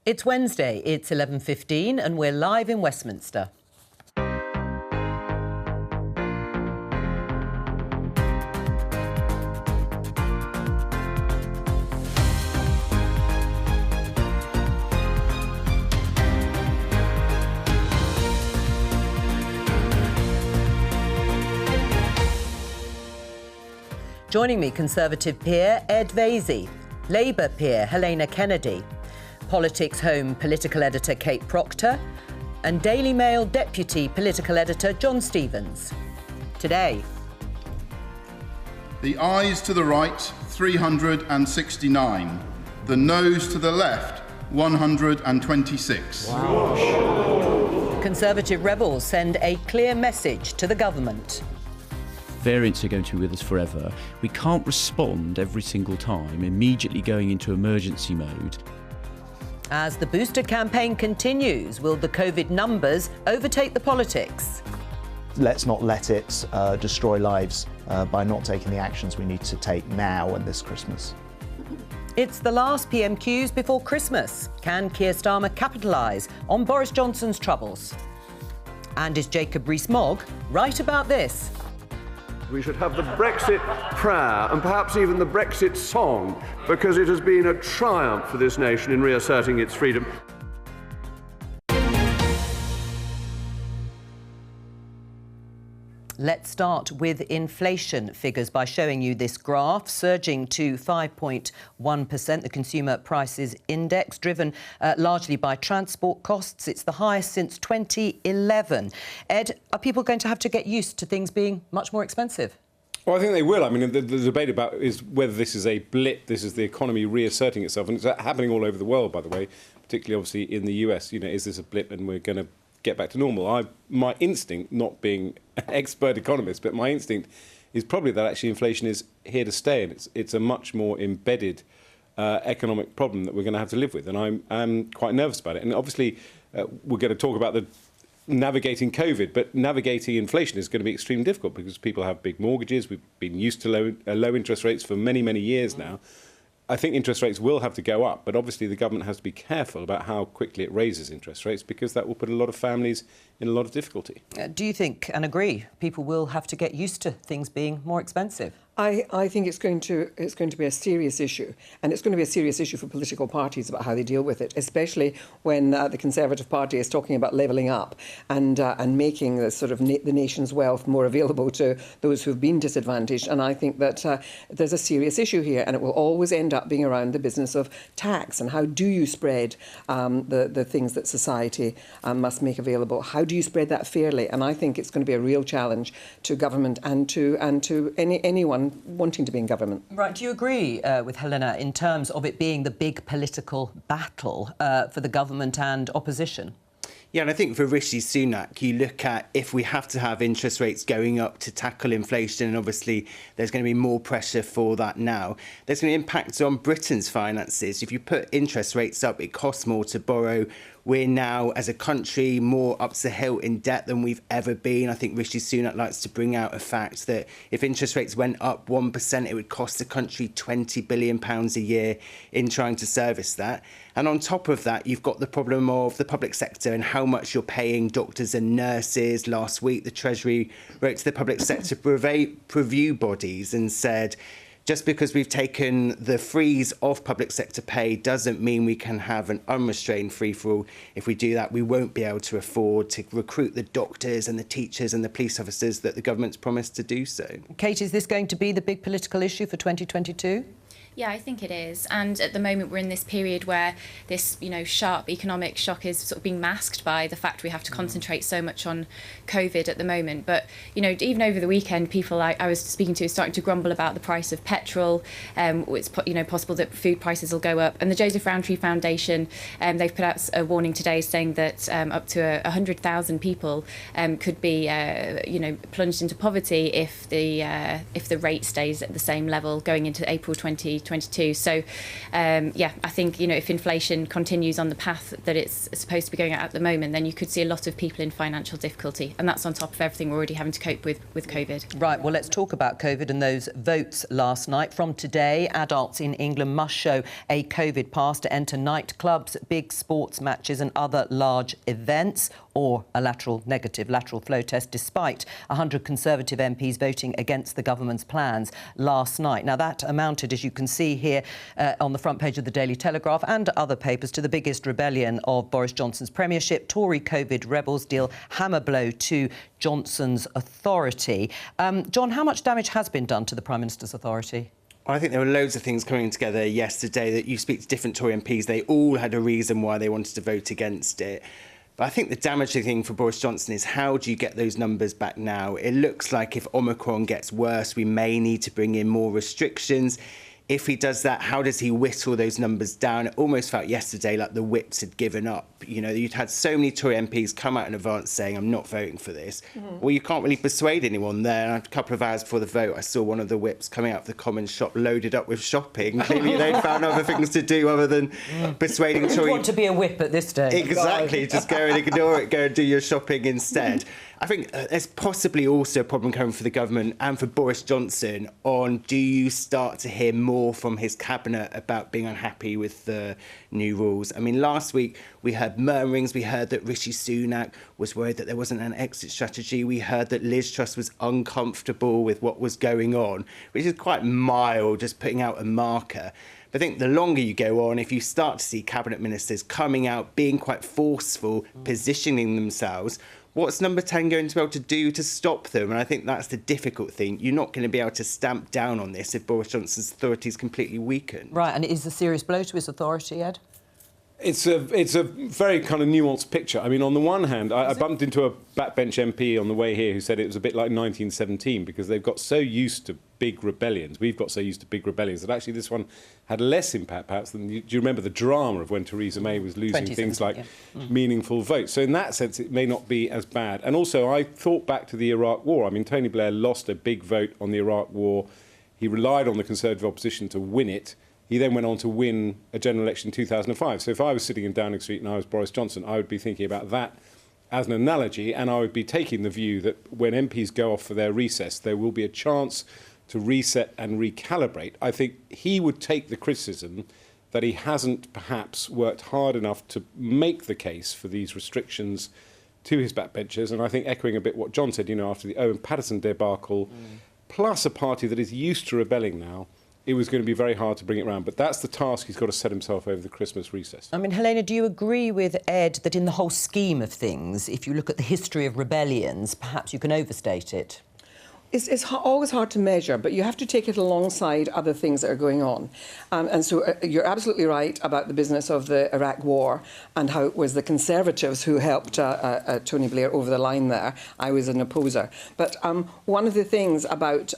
It's Wednesday, it's 11:15 and we're live in Westminster. Joining me, Conservative peer Ed Vaizey, Labour peer Helena Kennedy, Politics Home political editor Kate Proctor, and Daily Mail deputy political editor John Stevens. Today, the ayes to the right, 369. The noes to the left, 126. Wow. Conservative rebels send a clear message to the government. Variants are going to be with us forever. We can't respond every single time, immediately going into emergency mode. As the booster campaign continues, will the COVID numbers overtake the politics? Let's not let it destroy lives by not taking the actions we need to take now and this Christmas. It's the last PMQs before Christmas. Can Keir Starmer capitalise on Boris Johnson's troubles? And is Jacob Rees-Mogg right about this? We should have the Brexit prayer and perhaps even the Brexit song, because it has been a triumph for this nation in reasserting its freedom. Let's start with inflation figures by showing you this graph surging to 5.1%. The Consumer Prices Index, driven largely by transport costs. It's the highest since 2011. Ed, are people going to have to get used to things being much more expensive? Well, I think they will. I mean, the debate about is whether this is a blip, this is the economy reasserting itself, and it's happening all over the world, by the way, particularly obviously in the US. You know, is this a blip and we're going to get back to normal? My instinct, not being an expert economist, but my instinct is probably that actually inflation is here to stay, and it's a much more embedded economic problem that we're going to have to live with, and I'm quite nervous about it. And obviously, we're going to talk about the navigating COVID, but navigating inflation is going to be extremely difficult because people have big mortgages. We've been used to low interest rates for many, many years now. I think interest rates will have to go up, but obviously the government has to be careful about how quickly it raises interest rates, because that will put a lot of families in a lot of difficulty. Do you think and agree people will have to get used to things being more expensive? I think it's going to be a serious issue, and it's going to be a serious issue for political parties about how they deal with it, especially when the Conservative Party is talking about levelling up and making the sort of the nation's wealth more available to those who've been disadvantaged. And I think that there's a serious issue here, and it will always end up being around the business of tax and how do you spread the things that society must make available. How do you spread that fairly? And I think it's going to be a real challenge to government and to anyone wanting to be in government. Right. Do you agree with Helena in terms of it being the big political battle for the government and opposition? Yeah, and I think for Rishi Sunak, you look at if we have to have interest rates going up to tackle inflation, and obviously there's going to be more pressure for that now, there's going to be impacts on Britain's finances. If you put interest rates up, it costs more to borrow. We're now, as a country, more up to the hilt in debt than we've ever been. I think Rishi Sunak likes to bring out a fact that if interest rates went up 1%, it would cost the country £20 billion a year in trying to service that. And on top of that, you've got the problem of the public sector and how much you're paying doctors and nurses. Last week, the Treasury wrote to the public sector review bodies and said, just because we've taken the freeze off public sector pay doesn't mean we can have an unrestrained free-for-all. If we do that, we won't be able to afford to recruit the doctors and the teachers and the police officers that the government's promised to do so. Kate, is this going to be the big political issue for 2022? Yeah, I think it is. And at the moment, we're in this period where this, sharp economic shock is sort of being masked by the fact we have to concentrate so much on COVID at the moment. But, even over the weekend, people I was speaking to are starting to grumble about the price of petrol. It's, possible that food prices will go up. And the Joseph Rowntree Foundation, they've put out a warning today saying that up to 100,000 people could be, plunged into poverty if the rate stays at the same level going into April 2022. 2022. So, yeah, I think, you know, if inflation continues on the path that it's supposed to be going at the moment, then you could see a lot of people in financial difficulty. And that's on top of everything we're already having to cope with COVID. Right, well, let's talk about COVID and those votes last night. From today, adults in England must show a COVID pass to enter nightclubs, big sports matches and other large events, or a negative lateral flow test, despite 100 Conservative MPs voting against the government's plans last night. Now, that amounted, as you can see here on the front page of the Daily Telegraph and other papers, to the biggest rebellion of Boris Johnson's premiership. Tory COVID rebels deal hammer blow to Johnson's authority. John, how much damage has been done to the Prime Minister's authority? I think there were loads of things coming together yesterday that you speak to different Tory MPs. They all had a reason why they wanted to vote against it. But I think the damaging thing for Boris Johnson is, how do you get those numbers back now? It looks like if Omicron gets worse, we may need to bring in more restrictions. If he does that, how does he whittle those numbers down? It almost felt yesterday like the whips had given up. You know, you'd had so many Tory MPs come out in advance saying, I'm not voting for this. Well, you can't really persuade anyone there. And a couple of hours before the vote, I saw one of the whips coming out of the Commons shop loaded up with shopping. Clearly, they'd found other things to do other than persuading Tory... You want to be a whip at this stage. Exactly. Just go and ignore it. Go and do your shopping instead. I think there's possibly also a problem coming for the government and for Boris Johnson on, do you start to hear more from his cabinet about being unhappy with the new rules? I mean, last week we heard murmurings. We heard that Rishi Sunak was worried that there wasn't an exit strategy. We heard that Liz Truss was uncomfortable with what was going on, which is quite mild, just putting out a marker. But I think the longer you go on, if you start to see cabinet ministers coming out, being quite forceful, positioning themselves, what's Number 10 going to be able to do to stop them? And I think that's the difficult thing. You're not going to be able to stamp down on this if Boris Johnson's authority is completely weakened. Right, and it is a serious blow to his authority, Ed? It's a very kind of nuanced picture. I mean, on the one hand, I bumped into a backbench MP on the way here who said it was a bit like 1917 because they've got so used to big rebellions. We've got so used to big rebellions that actually this one had less impact, perhaps, than... Do you remember the drama of when Theresa May was losing things like meaningful votes? So in that sense, it may not be as bad. And also, I thought back to the Iraq War. I mean, Tony Blair lost a big vote on the Iraq War. He relied on the Conservative opposition to win it. He then went on to win a general election in 2005. So if I was sitting in Downing Street and I was Boris Johnson, I would be thinking about that as an analogy, and I would be taking the view that when MPs go off for their recess, there will be a chance to reset and recalibrate. I think he would take the criticism that he hasn't perhaps worked hard enough to make the case for these restrictions to his backbenchers. And I think, echoing a bit what John said, you know, after the Owen Paterson debacle, plus a party that is used to rebelling now, it was going to be very hard to bring it round. But that's the task he's got to set himself over the Christmas recess. I mean, Helena, do you agree with Ed that in the whole scheme of things, if you look at the history of rebellions, perhaps you can overstate it? It's always hard to measure, but you have to take it alongside other things that are going on. And so you're absolutely right about the business of the Iraq War and how it was the Conservatives who helped Tony Blair over the line there. I was an opposer. But one of the things about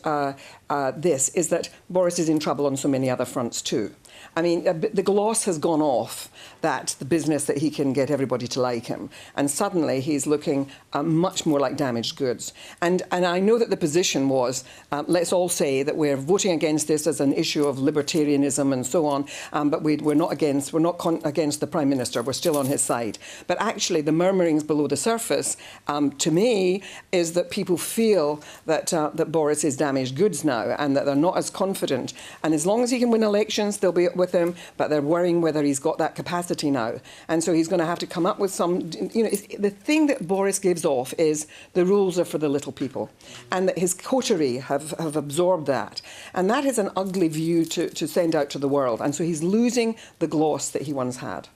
this is that Boris is in trouble on so many other fronts too. I mean, the gloss has gone off that the business that he can get everybody to like him. And suddenly he's looking much more like damaged goods. And I know that the position was, let's all say that we're voting against this as an issue of libertarianism and so on, but we're not against the Prime Minister. We're still on his side. But actually, the murmurings below the surface, to me, is that people feel that that Boris is damaged goods now and that they're not as confident. And as long as he can win elections, they'll be with him, but they're worrying whether he's got that capacity now. And so he's going to have to come up with some... You know, the thing that Boris gives off is the rules are for the little people, and that his coterie have absorbed that. And that is an ugly view to send out to the world. And so he's losing the gloss that he once had.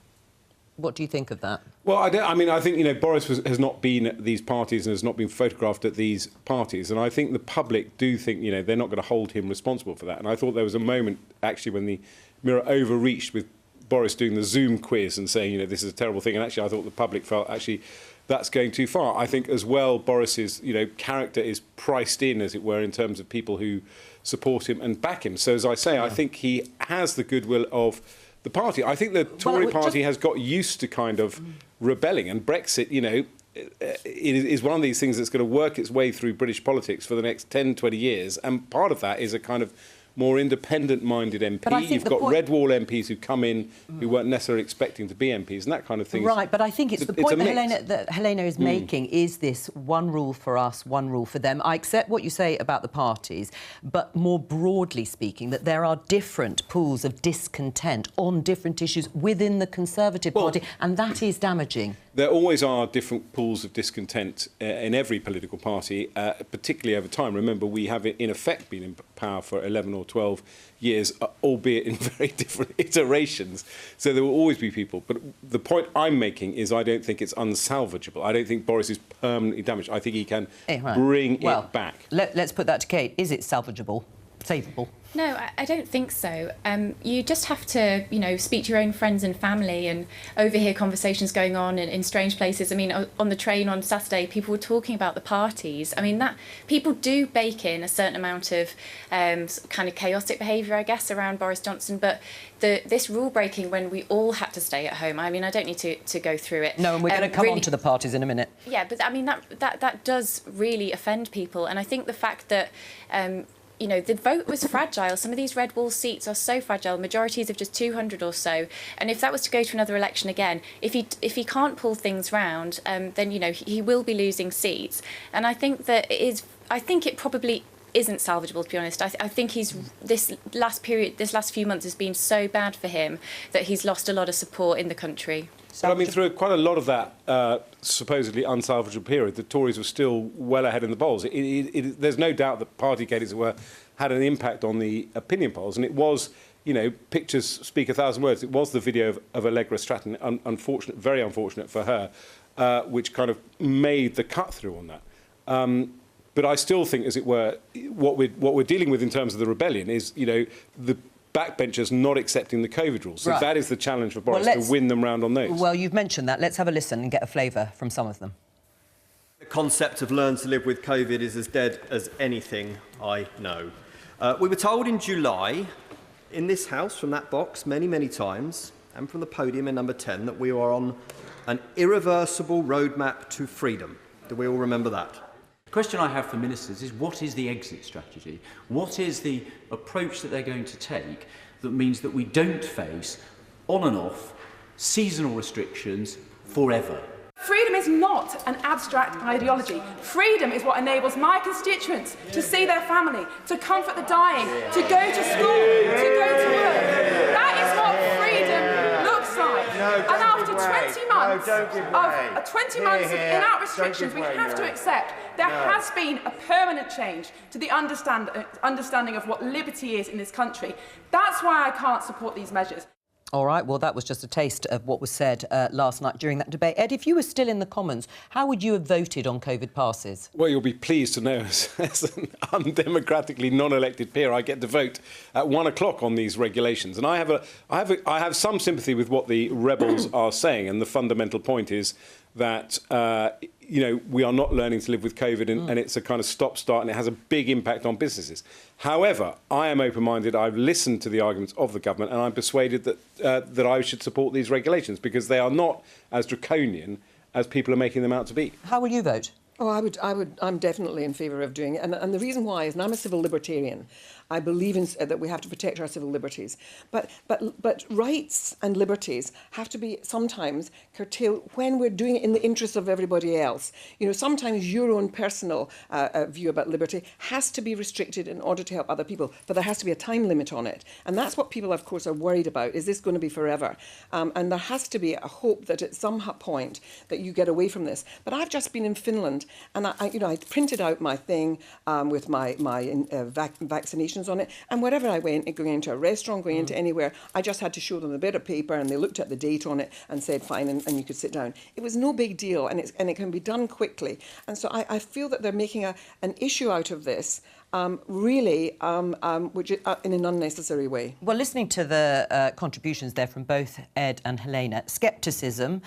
What do you think of that? Well, I think, you know, Boris has not been at these parties and has not been photographed at these parties. And I think the public do think, you know, they're not going to hold him responsible for that. And I thought there was a moment, actually, when the Mirror overreached with Boris doing the Zoom quiz and saying, you know, this is a terrible thing. And actually, I thought the public felt, actually, that's going too far. I think, as well, Boris's, you know, character is priced in, as it were, in terms of people who support him and back him. So, as I say, I think he has the goodwill of the party. I think the Tory party has got used to kind of rebelling, and Brexit, you know, it is one of these things that's going to work its way through British politics for the next 10, 20 years. And part of that is a kind of more independent-minded MP. You've got red wall MPs who come in who weren't necessarily expecting to be MPs, and that kind of thing. Right, but I think it's the point that Helena is making is this one rule for us, one rule for them. I accept what you say about the parties, but more broadly speaking, that there are different pools of discontent on different issues within the Conservative Party, and that is damaging. There always are different pools of discontent in every political party, particularly over time. Remember, we have, in effect, been in power for 11 or 12 years, albeit in very different iterations. So there will always be people. But the point I'm making is I don't think it's unsalvageable. I don't think Boris is permanently damaged. I think he can bring it back. Let's put that to Kate. Is it salvageable? Savable? No, I don't think so. You just have to, speak to your own friends and family and overhear conversations going on in strange places. I mean, on the train on Saturday, people were talking about the parties. I mean, that people do bake in a certain amount of kind of chaotic behaviour, I guess, around Boris Johnson. But this rule breaking when we all had to stay at home, I mean, I don't need to go through it. No, and we're going to come on to the parties in a minute. Yeah, but I mean, that does really offend people. And I think the fact that the vote was fragile. Some of these red wall seats are so fragile, majorities of just 200 or so. And if that was to go to another election again, if he can't pull things round, then, he will be losing seats. And I think it probably isn't salvageable, to be honest. I think this last few months has been so bad for him that he's lost a lot of support in the country. But I mean, through quite a lot of that supposedly unsalvageable period, the Tories were still well ahead in the polls. There's no doubt that Partygate, as it were, had an impact on the opinion polls, and it was, pictures speak 1,000 words. It was the video of Allegra Stratton, very unfortunate for her, which kind of made the cut through on that. But I still think, as it were, what we're dealing with in terms of the rebellion is, the backbenchers not accepting the COVID rules. So that is the challenge for Boris, to win them round on those. Well, you've mentioned that. Let's have a listen and get a flavour from some of them. The concept of learn to live with COVID is as dead as anything I know. We were told in July, in this house, from that box, many, many times, and from the podium in number 10, that we are on an irreversible roadmap to freedom. Do we all remember that? The question I have for ministers is, what is the exit strategy? What is the approach that they're going to take that means that we don't face on and off seasonal restrictions forever? Freedom is not an abstract ideology. Freedom is what enables my constituents to see their family, to comfort the dying, to go to school, to go to work. That is what freedom looks like. And after 20 months of in-out restrictions, we have to accept there has been a permanent change to the understanding of what liberty is in this country. That's why I can't support these measures. All right, well, that was just a taste of what was said last night during that debate. Ed, if you were still in the Commons, how would you have voted on COVID passes? Well, you'll be pleased to know, as an undemocratically non-elected peer, I get to vote at 1 o'clock on these regulations. And I have some sympathy with what the rebels are saying, and the fundamental point is that we are not learning to live with COVID, and it's a kind of stop-start, and it has a big impact on businesses. However, I am open-minded. I've listened to the arguments of the government, and I'm persuaded that I should support these regulations because they are not as draconian as people are making them out to be. How will you vote? Oh, I'm definitely in favour of doing it. And the reason why is, and I'm a civil libertarian, I believe that we have to protect our civil liberties. But rights and liberties have to be sometimes curtailed when we're doing it in the interest of everybody else. Sometimes your own personal view about liberty has to be restricted in order to help other people, but there has to be a time limit on it. And that's what people, of course, are worried about. Is this going to be forever? And there has to be a hope that at some point that you get away from this. But I've just been in Finland, and I printed out my thing with my vaccinations on it, and wherever I went, going into a restaurant, going into anywhere, I just had to show them a bit of paper, and they looked at the date on it and said fine, and you could sit down. It was no big deal, and it can be done quickly. And so I feel that they're making an issue out of this, which is, in an unnecessary way. Well, listening to the contributions there from both Ed and Helena, scepticism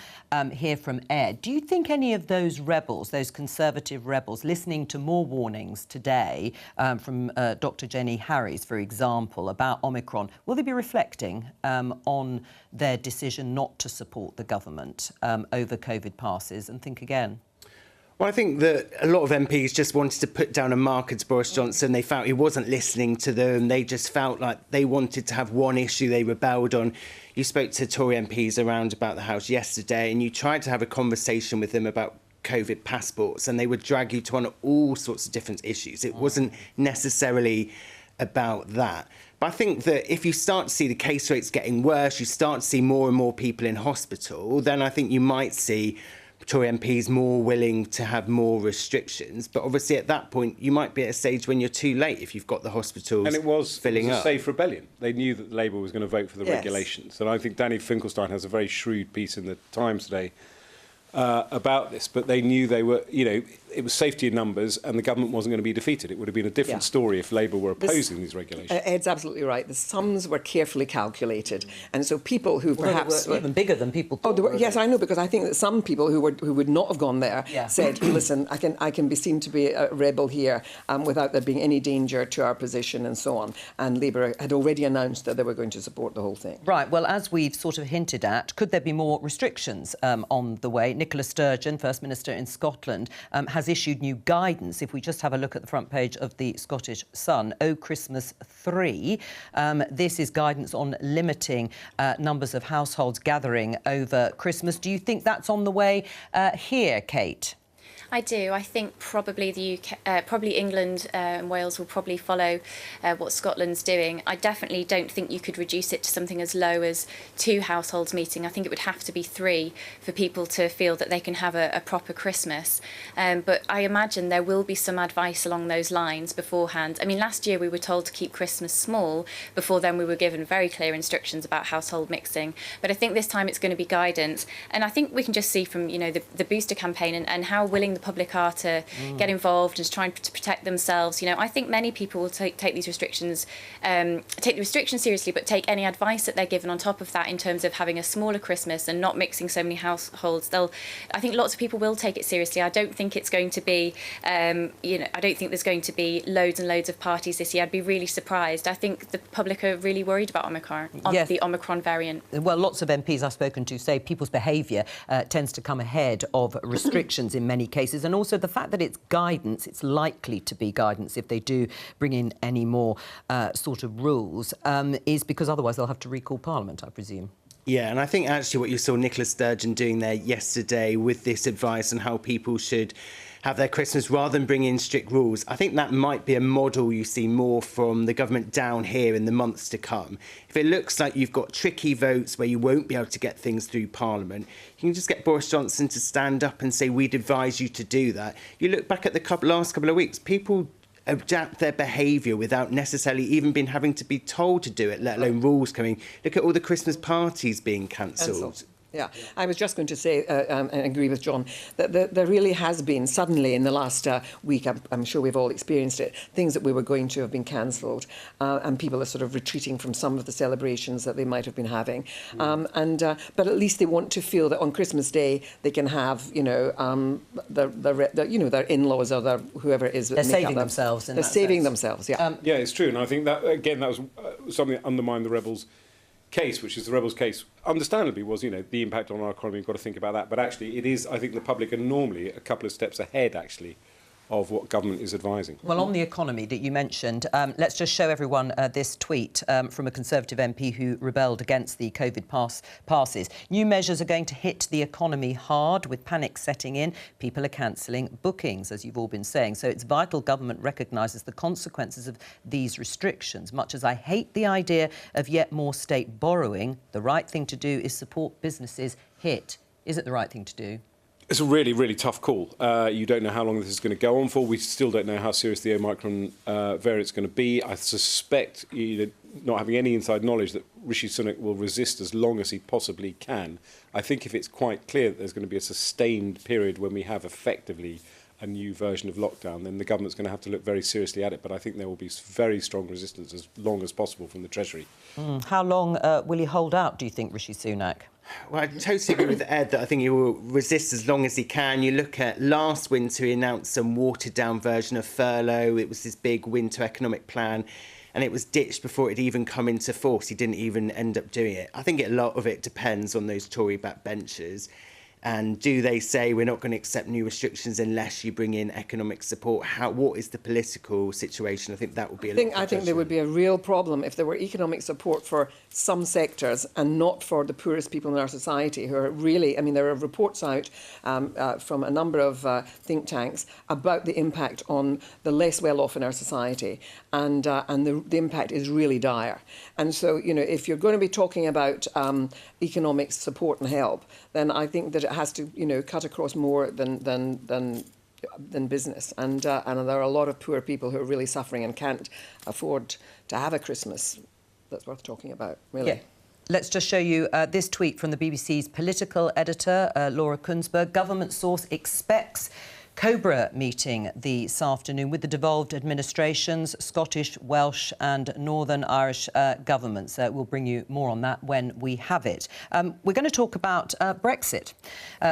here from Ed. Do you think any of those rebels, those Conservative rebels, listening to more warnings today from Dr. Jenny Harries, for example, about Omicron, will they be reflecting on their decision not to support the government over COVID passes and think again? Well, I think that a lot of MPs just wanted to put down a marker to Boris Johnson. They felt he wasn't listening to them. They just felt like they wanted to have one issue they rebelled on. You spoke to Tory MPs around about the House yesterday, and you tried to have a conversation with them about COVID passports, and they would drag you to on all sorts of different issues. It wasn't necessarily about that. But I think that if you start to see the case rates getting worse, you start to see more and more people in hospital, then I think you might see Tory MPs more willing to have more restrictions. But obviously at that point, you might be at a stage when you're too late if you've got the hospitals and it was filling up. A safe rebellion. They knew that Labour was going to vote for the regulations. And I think Danny Finkelstein has a very shrewd piece in the Times today about this, but they knew they were, it was safety in numbers and the government wasn't going to be defeated. It would have been a different story if Labour were opposing these regulations. Ed's absolutely right. The sums were carefully calculated. And so people who perhaps... were even bigger than people thought. Yes, I know, because I think that some people who would not have gone there said, listen, I can be seen to be a rebel here without there being any danger to our position and so on. And Labour had already announced that they were going to support the whole thing. Right, well, as we've sort of hinted at, could there be more restrictions on the way? Nicola Sturgeon, First Minister in Scotland, has issued new guidance. If we just have a look at the front page of the Scottish Sun, Oh Christmas 3, this is guidance on limiting numbers of households gathering over Christmas. Do you think that's on the way here, Kate? I do. I think probably the UK, probably England and Wales will probably follow what Scotland's doing. I definitely don't think you could reduce it to something as low as 2 households meeting. I think it would have to be 3 for people to feel that they can have a proper Christmas. But I imagine there will be some advice along those lines beforehand. I mean, last year we were told to keep Christmas small. Before then we were given very clear instructions about household mixing. But I think this time it's going to be guidance. And I think we can just see from, the booster campaign and how willing the public are to get involved and trying to protect themselves. I think many people will take these restrictions, take the restrictions seriously, but take any advice that they're given on top of that in terms of having a smaller Christmas and not mixing so many households. I think lots of people will take it seriously. I don't think it's going to be, I don't think there's going to be loads and loads of parties this year. I'd be really surprised. I think the public are really worried about the Omicron variant. Well, lots of MPs I've spoken to say people's behaviour tends to come ahead of restrictions in many cases. And also the fact that it's guidance, it's likely to be guidance if they do bring in any more sort of rules, is because otherwise they'll have to recall Parliament, I presume. Yeah, and I think actually what you saw Nicola Sturgeon doing there yesterday with this advice on how people should have their Christmas rather than bring in strict rules, I think that might be a model you see more from the government down here in the months to come. If it looks like you've got tricky votes where you won't be able to get things through Parliament, you can just get Boris Johnson to stand up and say, we'd advise you to do that. You look back at the last couple of weeks, people adapt their behaviour without necessarily even being having to be told to do it, let alone rules coming. Look at all the Christmas parties being cancelled. Yeah, I was just going to say, and agree with John, that there really has been, suddenly in the last week, I'm sure we've all experienced it, things that we were going to have been cancelled, and people are sort of retreating from some of the celebrations that they might have been having. But at least they want to feel that on Christmas Day they can have, their in-laws or whoever it is. They're saving themselves. They're saving themselves, yeah. Yeah, it's true. And I think that, again, that was something that undermined the Rebels' case, which is the Rebels' case, understandably was, the impact on our economy. We've got to think about that. But actually, it is, I think the public are normally a couple of steps ahead, actually, of what government is advising. Well, on the economy that you mentioned, let's just show everyone this tweet from a Conservative MP who rebelled against the COVID passes. New measures are going to hit the economy hard, with panic setting in. People are cancelling bookings, as you've all been saying. So it's vital government recognises the consequences of these restrictions. Much as I hate the idea of yet more state borrowing, the right thing to do is support businesses hit. Is it the right thing to do? It's a really, really tough call. You don't know how long this is going to go on for. We still don't know how serious the Omicron variant is going to be. I suspect, not having any inside knowledge, that Rishi Sunak will resist as long as he possibly can. I think if it's quite clear that there's going to be a sustained period when we have effectively a new version of lockdown, then the government's going to have to look very seriously at it. But I think there will be very strong resistance as long as possible from the Treasury. How long will he hold out, do you think, Rishi Sunak? Well, I totally agree with Ed that I think he will resist as long as he can. You look at last winter, he announced some watered-down version of furlough. It was this big winter economic plan, and it was ditched before it even come into force. He didn't even end up doing it. I think a lot of it depends on those Tory backbenchers. And do they say we're not going to accept new restrictions unless you bring in economic support? What is the political situation? I think that would be I think there would be a real problem if there were economic support for some sectors and not for the poorest people in our society who are really, I mean, there are reports out from a number of think tanks about the impact on the less well-off in our society, and the impact is really dire. And so, you know, if you're going to be talking about economic support and help, then I think that it has to, you know, cut across more than business. And there are a lot of poor people who are really suffering and can't afford to have a Christmas that's worth talking about, really. Yeah. Let's just show you this tweet from the BBC's political editor, Laura Kuenssberg. Government source expects Cobra meeting this afternoon with the devolved administrations, Scottish, Welsh and Northern Irish governments. We'll bring you more on that when we have it. We're going to talk about Brexit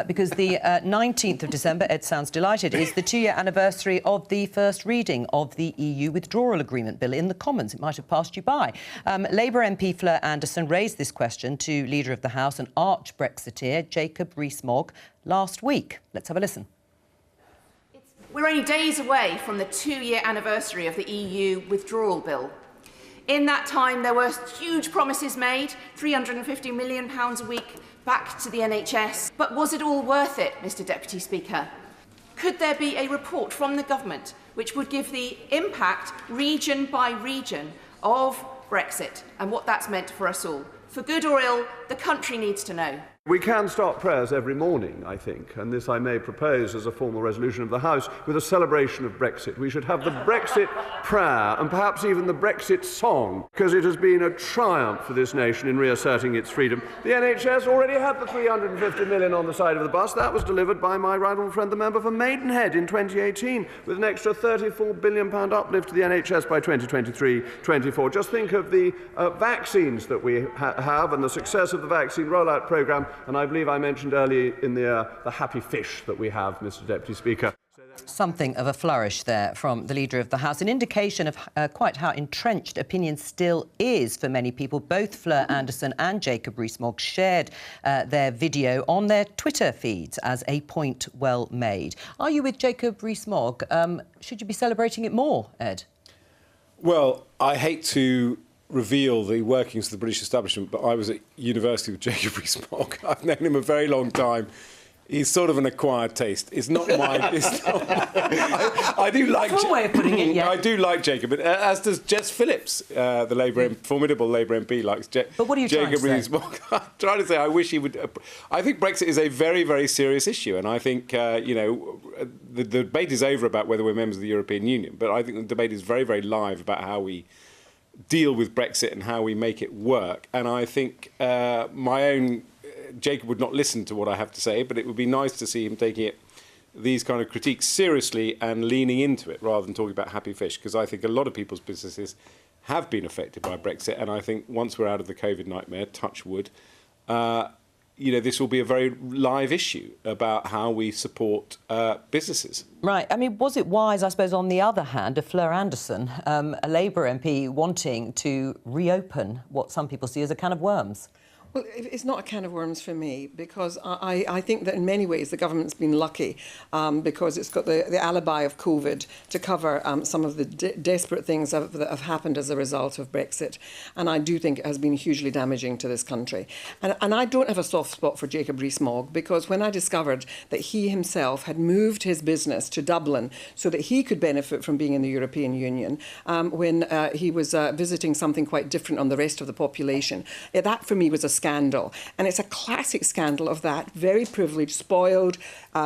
because the 19th of December, Ed sounds delighted, is the 2-year anniversary of the first reading of the EU withdrawal agreement bill in the Commons. It might have passed you by. Labour MP Fleur Anderson raised this question to Leader of the House and arch Brexiteer Jacob Rees-Mogg last week. Let's have a listen. We're only days away from the 2-year anniversary of the EU withdrawal bill. In that time, there were huge promises made, £350 million a week back to the NHS. But was it all worth it, Mr Deputy Speaker? Could there be a report from the government which would give the impact, region by region, of Brexit and what that's meant for us all? For good or ill, the country needs to know. We can start prayers every morning, I think, and this I may propose as a formal resolution of the House, with a celebration of Brexit. We should have the Brexit prayer and perhaps even the Brexit song, because it has been a triumph for this nation in reasserting its freedom. The NHS already had the 350 million on the side of the bus. That was delivered by my right honourable friend, the member for Maidenhead, in 2018, with an extra £34 billion uplift to the NHS by 2023-24. Just think of the vaccines that we have and the success of the vaccine rollout programme. And I believe I mentioned earlier in the happy fish that we have, Mr Deputy Speaker. Something of a flourish there from the Leader of the House, an indication of quite how entrenched opinion still is for many people. Both Fleur Anderson and Jacob Rees-Mogg shared their video on their Twitter feeds as a point well made. Are you with Jacob Rees-Mogg? Should you be celebrating it more, Ed? Well, I hate to reveal the workings of the British establishment, but I was at university with Jacob Rees-Mogg. I've known him a very long time. He's sort of an acquired taste. It's not mine. I do like. That's one way of putting it. Yeah. I do like Jacob, but as does Jess Phillips, the formidable Labour MP, likes Jacob. But what are you trying to say? Rees-Mogg. I'm trying to say I wish he would. I think Brexit is a very, very serious issue, and I think you know the debate is over about whether we're members of the European Union, but I think the debate is very, very live about how we deal with Brexit and how we make it work. And I think my own Jacob would not listen to what I have to say, but it would be nice to see him taking these kind of critiques seriously and leaning into it rather than talking about happy fish, because I think a lot of people's businesses have been affected by Brexit. And I think once we're out of the COVID nightmare, touch wood, you know, this will be a very live issue about how we support businesses. Right. I mean, was it wise, I suppose, on the other hand, of Fleur Anderson, a Labour MP, wanting to reopen what some people see as a can of worms? Well, it's not a can of worms for me, because I think that in many ways the government's been lucky because it's got the alibi of COVID to cover some of the desperate things that have happened as a result of Brexit. And I do think it has been hugely damaging to this country. And I don't have a soft spot for Jacob Rees-Mogg, because when I discovered that he himself had moved his business to Dublin so that he could benefit from being in the European Union, when he was visiting something quite different on the rest of the population, that for me was a scandal. And it's a classic scandal of that very privileged, spoiled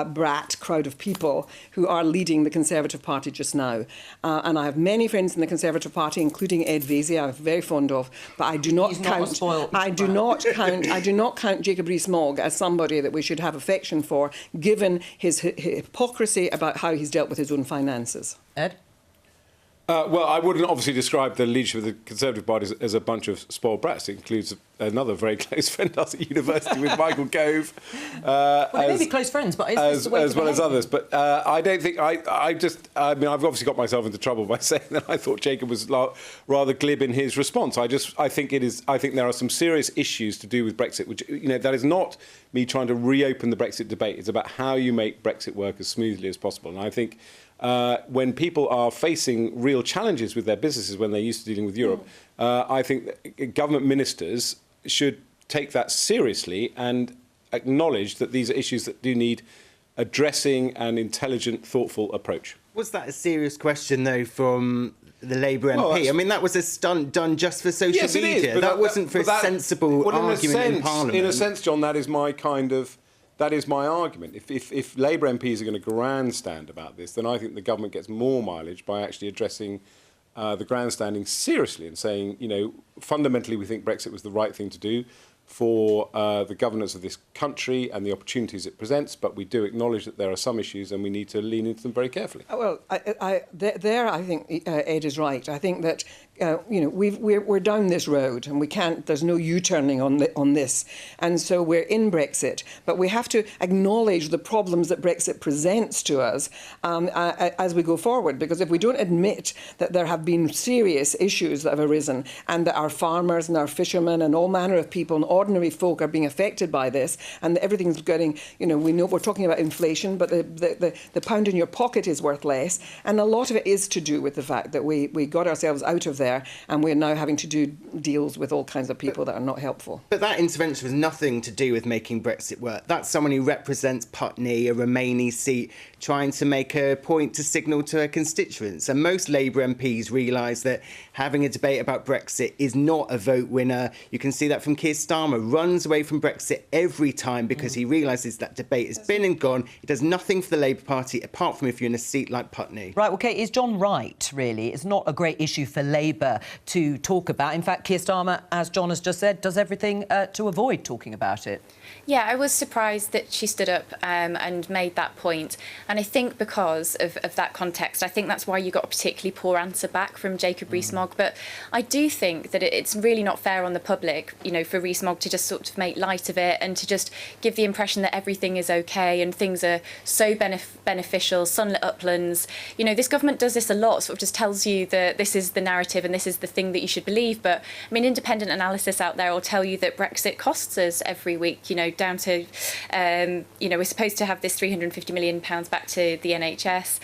brat crowd of people who are leading the Conservative Party just now. And I have many friends in the Conservative Party, including Ed Vaizey, I'm very fond of, but I do not count Jacob Rees-Mogg as somebody that we should have affection for, given his hypocrisy about how he's dealt with his own finances. Ed? Well, I wouldn't obviously describe the leadership of the Conservative Party as a bunch of spoiled brats. It includes another very close friend of ours at university with Michael Gove. Well, they may be close friends, but as well as others. But I don't think I mean, I've obviously got myself into trouble by saying that I thought Jacob was rather glib in his response. I think there are some serious issues to do with Brexit, which, you know, that is not me trying to reopen the Brexit debate. It's about how you make Brexit work as smoothly as possible. And I think when people are facing real challenges with their businesses when they're used to dealing with Europe, I think that government ministers should take that seriously and acknowledge that these are issues that do need addressing an intelligent, thoughtful approach. Was that a serious question, though, from the Labour MP? Well, I mean, that was a stunt done just for social media. It is, that wasn't for a sensible argument in Parliament. In a sense, John, that is my argument. If Labour MPs are going to grandstand about this, then I think the government gets more mileage by actually addressing the grandstanding seriously and saying, you know, fundamentally we think Brexit was the right thing to do for the governance of this country and the opportunities it presents, but we do acknowledge that there are some issues and we need to lean into them very carefully. Well, I think Ed is right. I think that you know, we're down this road and we can't. There's no U-turning on this, and so we're in Brexit. But we have to acknowledge the problems that Brexit presents to us as we go forward. Because if we don't admit that there have been serious issues that have arisen, and that our farmers and our fishermen and all manner of people and ordinary folk are being affected by this, and everything's getting, you know, we know we're talking about inflation, but the pound in your pocket is worth less, and a lot of it is to do with the fact that we got ourselves out of there, and we're now having to do deals with all kinds of people that are not helpful. But that intervention was nothing to do with making Brexit work. That's someone who represents Putney, a Remainy seat, trying to make a point to signal to her constituents. And most Labour MPs realise that having a debate about Brexit is not a vote winner. You can see that from Keir Starmer, runs away from Brexit every time because he realises that debate has been and gone. It does nothing for the Labour Party, apart from if you're in a seat like Putney. Right, OK, is John right, really? It's not a great issue for Labour to talk about. In fact, Keir Starmer, as John has just said, does everything to avoid talking about it. Yeah, I was surprised that she stood up and made that point. And I think because of that context, I think that's why you got a particularly poor answer back from Jacob Rees-Mogg. But I do think that it's really not fair on the public, you know, for Rees-Mogg to just sort of make light of it and to just give the impression that everything is OK and things are so beneficial, sunlit uplands. You know, this government does this a lot, sort of just tells you that this is the narrative and this is the thing that you should believe. But, I mean, independent analysis out there will tell you that Brexit costs us every week, you know, down to, you know, we're supposed to have this £350 million back to the NHS.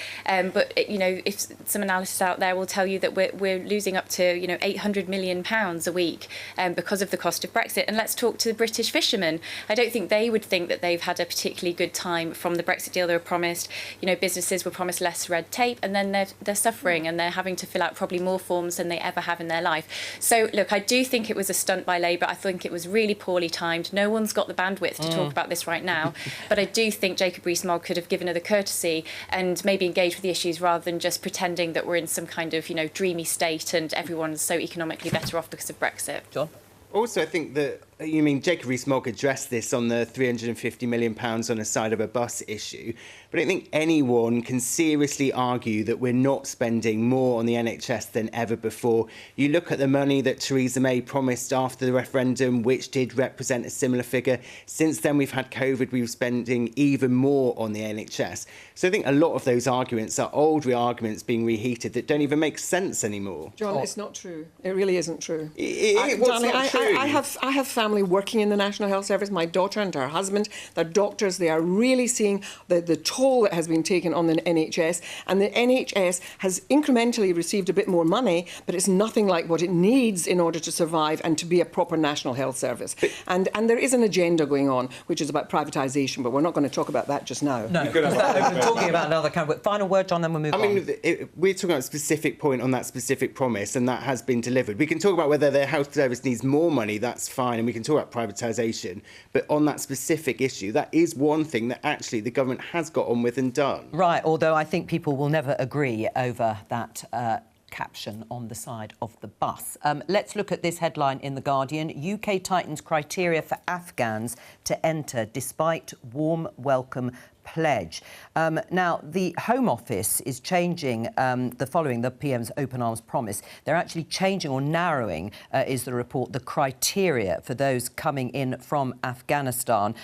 But, you know, if some analysis out there will tell you that we're losing up to, you know, £800 million a week because of the cost of Brexit. And let's talk to the British fishermen. I don't think they would think that they've had a particularly good time from the Brexit deal. They were promised, you know, businesses were promised less red tape, and then they're suffering and they're having to fill out probably more forms than they ever have in their life. So, look, I do think it was a stunt by Labour. I think it was really poorly timed. No one's got the bandwidth to talk about this right now. But I do think Jacob Rees-Mogg could have given her the courtesy and maybe engaged with the issues rather than just pretending that we're in some kind of, you know, dreamy state and everyone's so economically better off because of Brexit. John? Also, I think that, you mean, Jacob Rees-Mogg addressed this on the £350 million on the side of a bus issue, but I don't think anyone can seriously argue that we're not spending more on the NHS than ever before. You look at the money that Theresa May promised after the referendum, which did represent a similar figure. Since then, we've had COVID, we were spending even more on the NHS. So I think a lot of those arguments are old arguments being reheated that don't even make sense anymore. John, it's not true. It really isn't true. What's not true? I have family working in the National Health Service. My daughter and her husband, they're doctors. They are really seeing the toll that has been taken on the NHS. And the NHS has incrementally received a bit more money, but it's nothing like what it needs in order to survive and to be a proper National Health Service. And there is an agenda going on, which is about privatisation, but we're not going to talk about that just now. No, we're talking about another kind of... Final word, John, then we'll move on. I mean, we're talking about a specific point on that specific promise, and that has been delivered. We can talk about whether the health service needs more money, that's fine, and we can talk about privatisation, but on that specific issue, that is one thing that actually the government has got on with and done. Right, although I think people will never agree over that caption on the side of the bus. Let's look at this headline in The Guardian. UK tightens criteria for Afghans to enter despite warm welcome pledge. Now, the Home Office is changing following the PM's open arms promise. They're actually changing or narrowing, is the report, the criteria for those coming in from Afghanistan.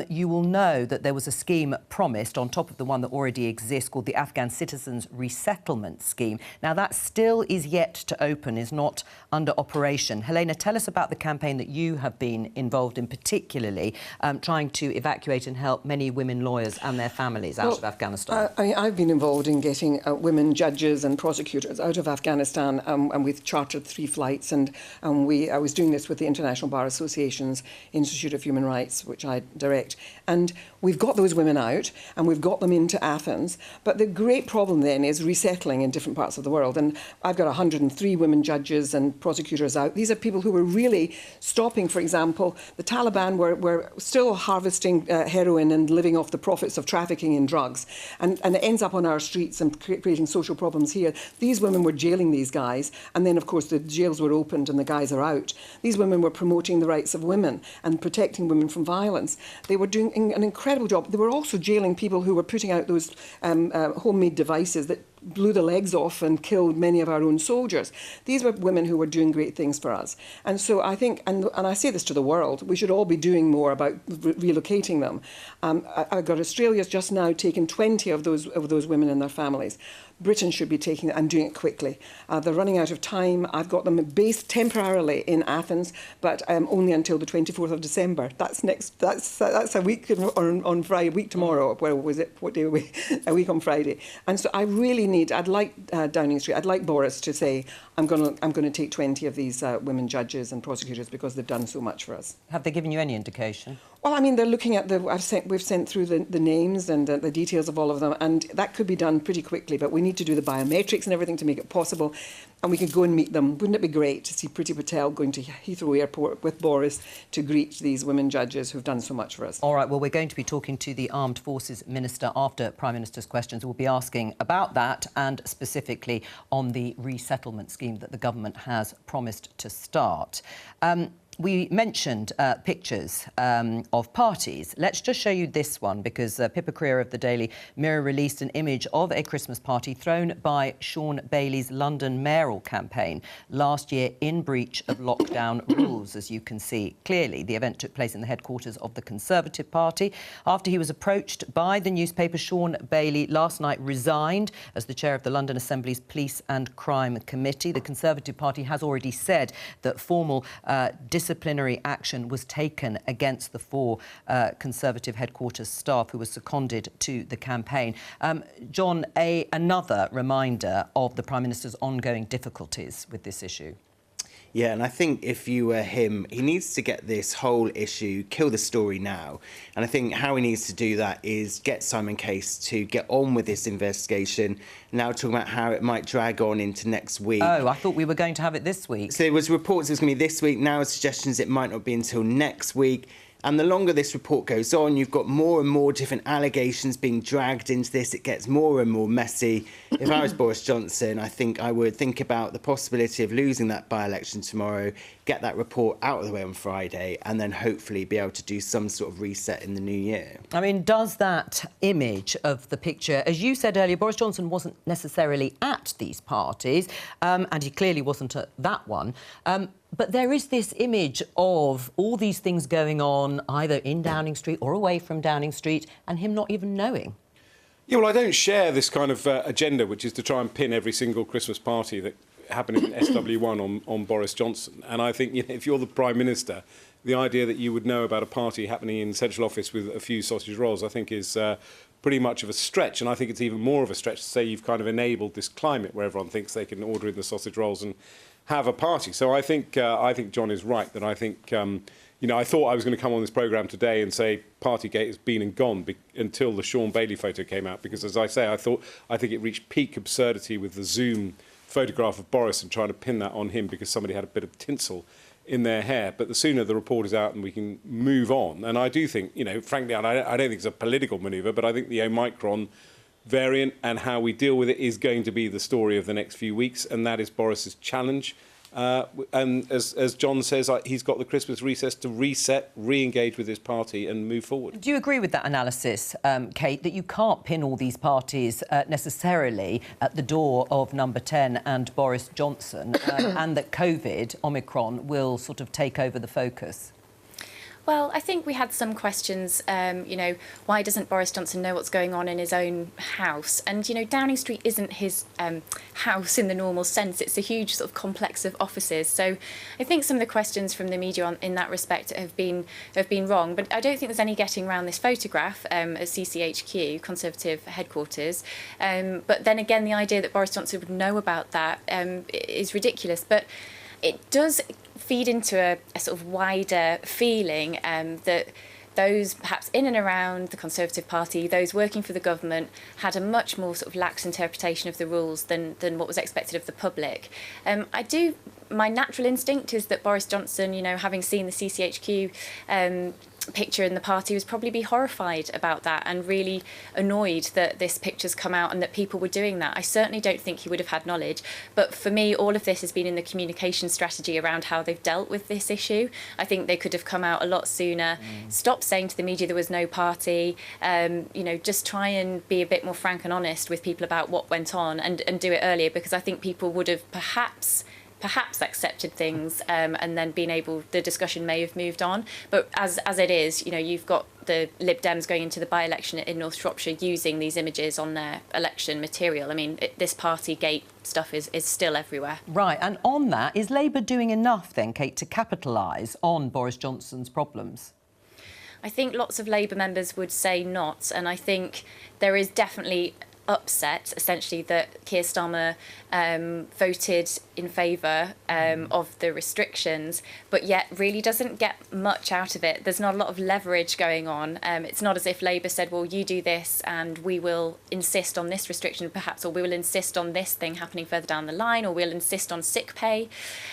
You will know that there was a scheme promised on top of the one that already exists called the Afghan Citizens Resettlement Scheme. Now, that still is yet to open, is not under operation. Helena, tell us about the campaign that you have been involved in, particularly trying to evacuate and help many women lawyers and their families out of Afghanistan. I've been involved in getting women judges and prosecutors out of Afghanistan, and we've chartered 3 flights, and I was doing this with the International Bar Association's Institute of Human Rights, which I direct, and we've got those women out and we've got them into Athens, but the great problem then is resettling in different parts of the world, and I've got 103 women judges and prosecutors out. These are people who were really stopping, for example, the Taliban were still harvesting heroin and living off the profits of trafficking in drugs, and it ends up on our streets and creating social problems here. These women were jailing these guys, and then of course the jails were opened and the guys are out. These women were promoting the rights of women and protecting women from violence. They were doing an incredible job. They were also jailing people who were putting out those homemade devices that blew the legs off and killed many of our own soldiers. These were women who were doing great things for us. And so I think, and I say this to the world, we should all be doing more about relocating them. I've got Australia's just now taken 20 of those women and their families. Britain should be taking it and doing it quickly. They're running out of time. I've got them based temporarily in Athens, but only until the 24th of December. That's a week on Friday, a week tomorrow. Where was it? What day were we? A week on Friday. And so I really I'd like Downing Street, I'd like Boris to say, I'm going to take 20 of these women judges and prosecutors because they've done so much for us. Have they given you any indication? Well, I mean, they're looking at we've sent through the names and the details of all of them, and that could be done pretty quickly, but we need to do the biometrics and everything to make it possible, and we could go and meet them. Wouldn't it be great to see Priti Patel going to Heathrow Airport with Boris to greet these women judges who've done so much for us? All right, well, we're going to be talking to the Armed Forces Minister after Prime Minister's questions. We'll be asking about that and specifically on the resettlement scheme that the government has promised to start. We mentioned pictures of parties. Let's just show you this one because Pippa Creer of the Daily Mirror released an image of a Christmas party thrown by Sean Bailey's London mayoral campaign last year in breach of lockdown rules, as you can see clearly. The event took place in the headquarters of the Conservative Party. After he was approached by the newspaper, Sean Bailey last night resigned as the chair of the London Assembly's Police and Crime Committee. The Conservative Party has already said that formal disciplinary action was taken against the 4 Conservative headquarters staff who were seconded to the campaign. John, another reminder of the Prime Minister's ongoing difficulties with this issue. Yeah, and I think if you were him, he needs to get this whole issue, kill the story now. And I think how he needs to do that is get Simon Case to get on with this investigation. Now talking about how it might drag on into next week. Oh, I thought we were going to have it this week. So there was reports it was going to be this week. Now suggestions it might not be until next week. And the longer this report goes on, you've got more and more different allegations being dragged into this. It gets more and more messy. If I was Boris Johnson, I think I would think about the possibility of losing that by-election tomorrow, get that report out of the way on Friday, and then hopefully be able to do some sort of reset in the new year. I mean, does that image of the picture, as you said earlier, Boris Johnson wasn't necessarily at these parties, and he clearly wasn't at that one. But there is this image of all these things going on either in Downing Street or away from Downing Street and him not even knowing. Yeah, well, I don't share this kind of agenda, which is to try and pin every single Christmas party that happened in SW1 on Boris Johnson. And I think, if you're the Prime Minister, the idea that you would know about a party happening in Central Office with a few sausage rolls, I think is pretty much of a stretch. And I think it's even more of a stretch to say you've kind of enabled this climate where everyone thinks they can order in the sausage rolls and have a party. So I think John is right that I think, I thought I was going to come on this programme today and say Partygate has been and gone until the Sean Bailey photo came out, because, as I say, I think it reached peak absurdity with the Zoom photograph of Boris and trying to pin that on him because somebody had a bit of tinsel in their hair. But the sooner the report is out and we can move on, and I do think, frankly, I don't think it's a political manoeuvre, but I think the Omicron variant and how we deal with it is going to be the story of the next few weeks, and that is Boris's challenge And as John says, he's got the Christmas recess to reset, re-engage with his party and move forward. Do you agree with that analysis, Kate, that you can't pin all these parties necessarily at the door of Number 10 and Boris Johnson, and that COVID, Omicron, will sort of take over the focus? Well, I think we had some questions, why doesn't Boris Johnson know what's going on in his own house? And, Downing Street isn't his house in the normal sense. It's a huge sort of complex of offices. So I think some of the questions from the media in that respect have been wrong. But I don't think there's any getting around this photograph at CCHQ, Conservative headquarters. But then again, the idea that Boris Johnson would know about that is ridiculous. But it does feed into a sort of wider feeling that those perhaps in and around the Conservative Party, those working for the government, had a much more sort of lax interpretation of the rules than what was expected of the public. My natural instinct is that Boris Johnson, having seen the CCHQ picture in the party, was probably be horrified about that and really annoyed that this picture's come out and that people were doing that. I certainly don't think he would have had knowledge, but for me all of this has been in the communication strategy around how they've dealt with this issue. I think they could have come out a lot sooner, stop saying to the media there was no party, just try and be a bit more frank and honest with people about what went on and do it earlier, because I think people would have perhaps accepted things and then the discussion may have moved on. But as it is, you've got the Lib Dems going into the by-election in North Shropshire using these images on their election material. I mean, this Partygate stuff is still everywhere. Right, and on that, is Labour doing enough then, Kate, to capitalise on Boris Johnson's problems? I think lots of Labour members would say not, and I think there is definitely upset, essentially, that Keir Starmer voted in favour of the restrictions, but yet really doesn't get much out of it. There's not a lot of leverage going on. It's not as if Labour said, well, you do this and we will insist on this restriction perhaps, or we will insist on this thing happening further down the line, or we'll insist on sick pay.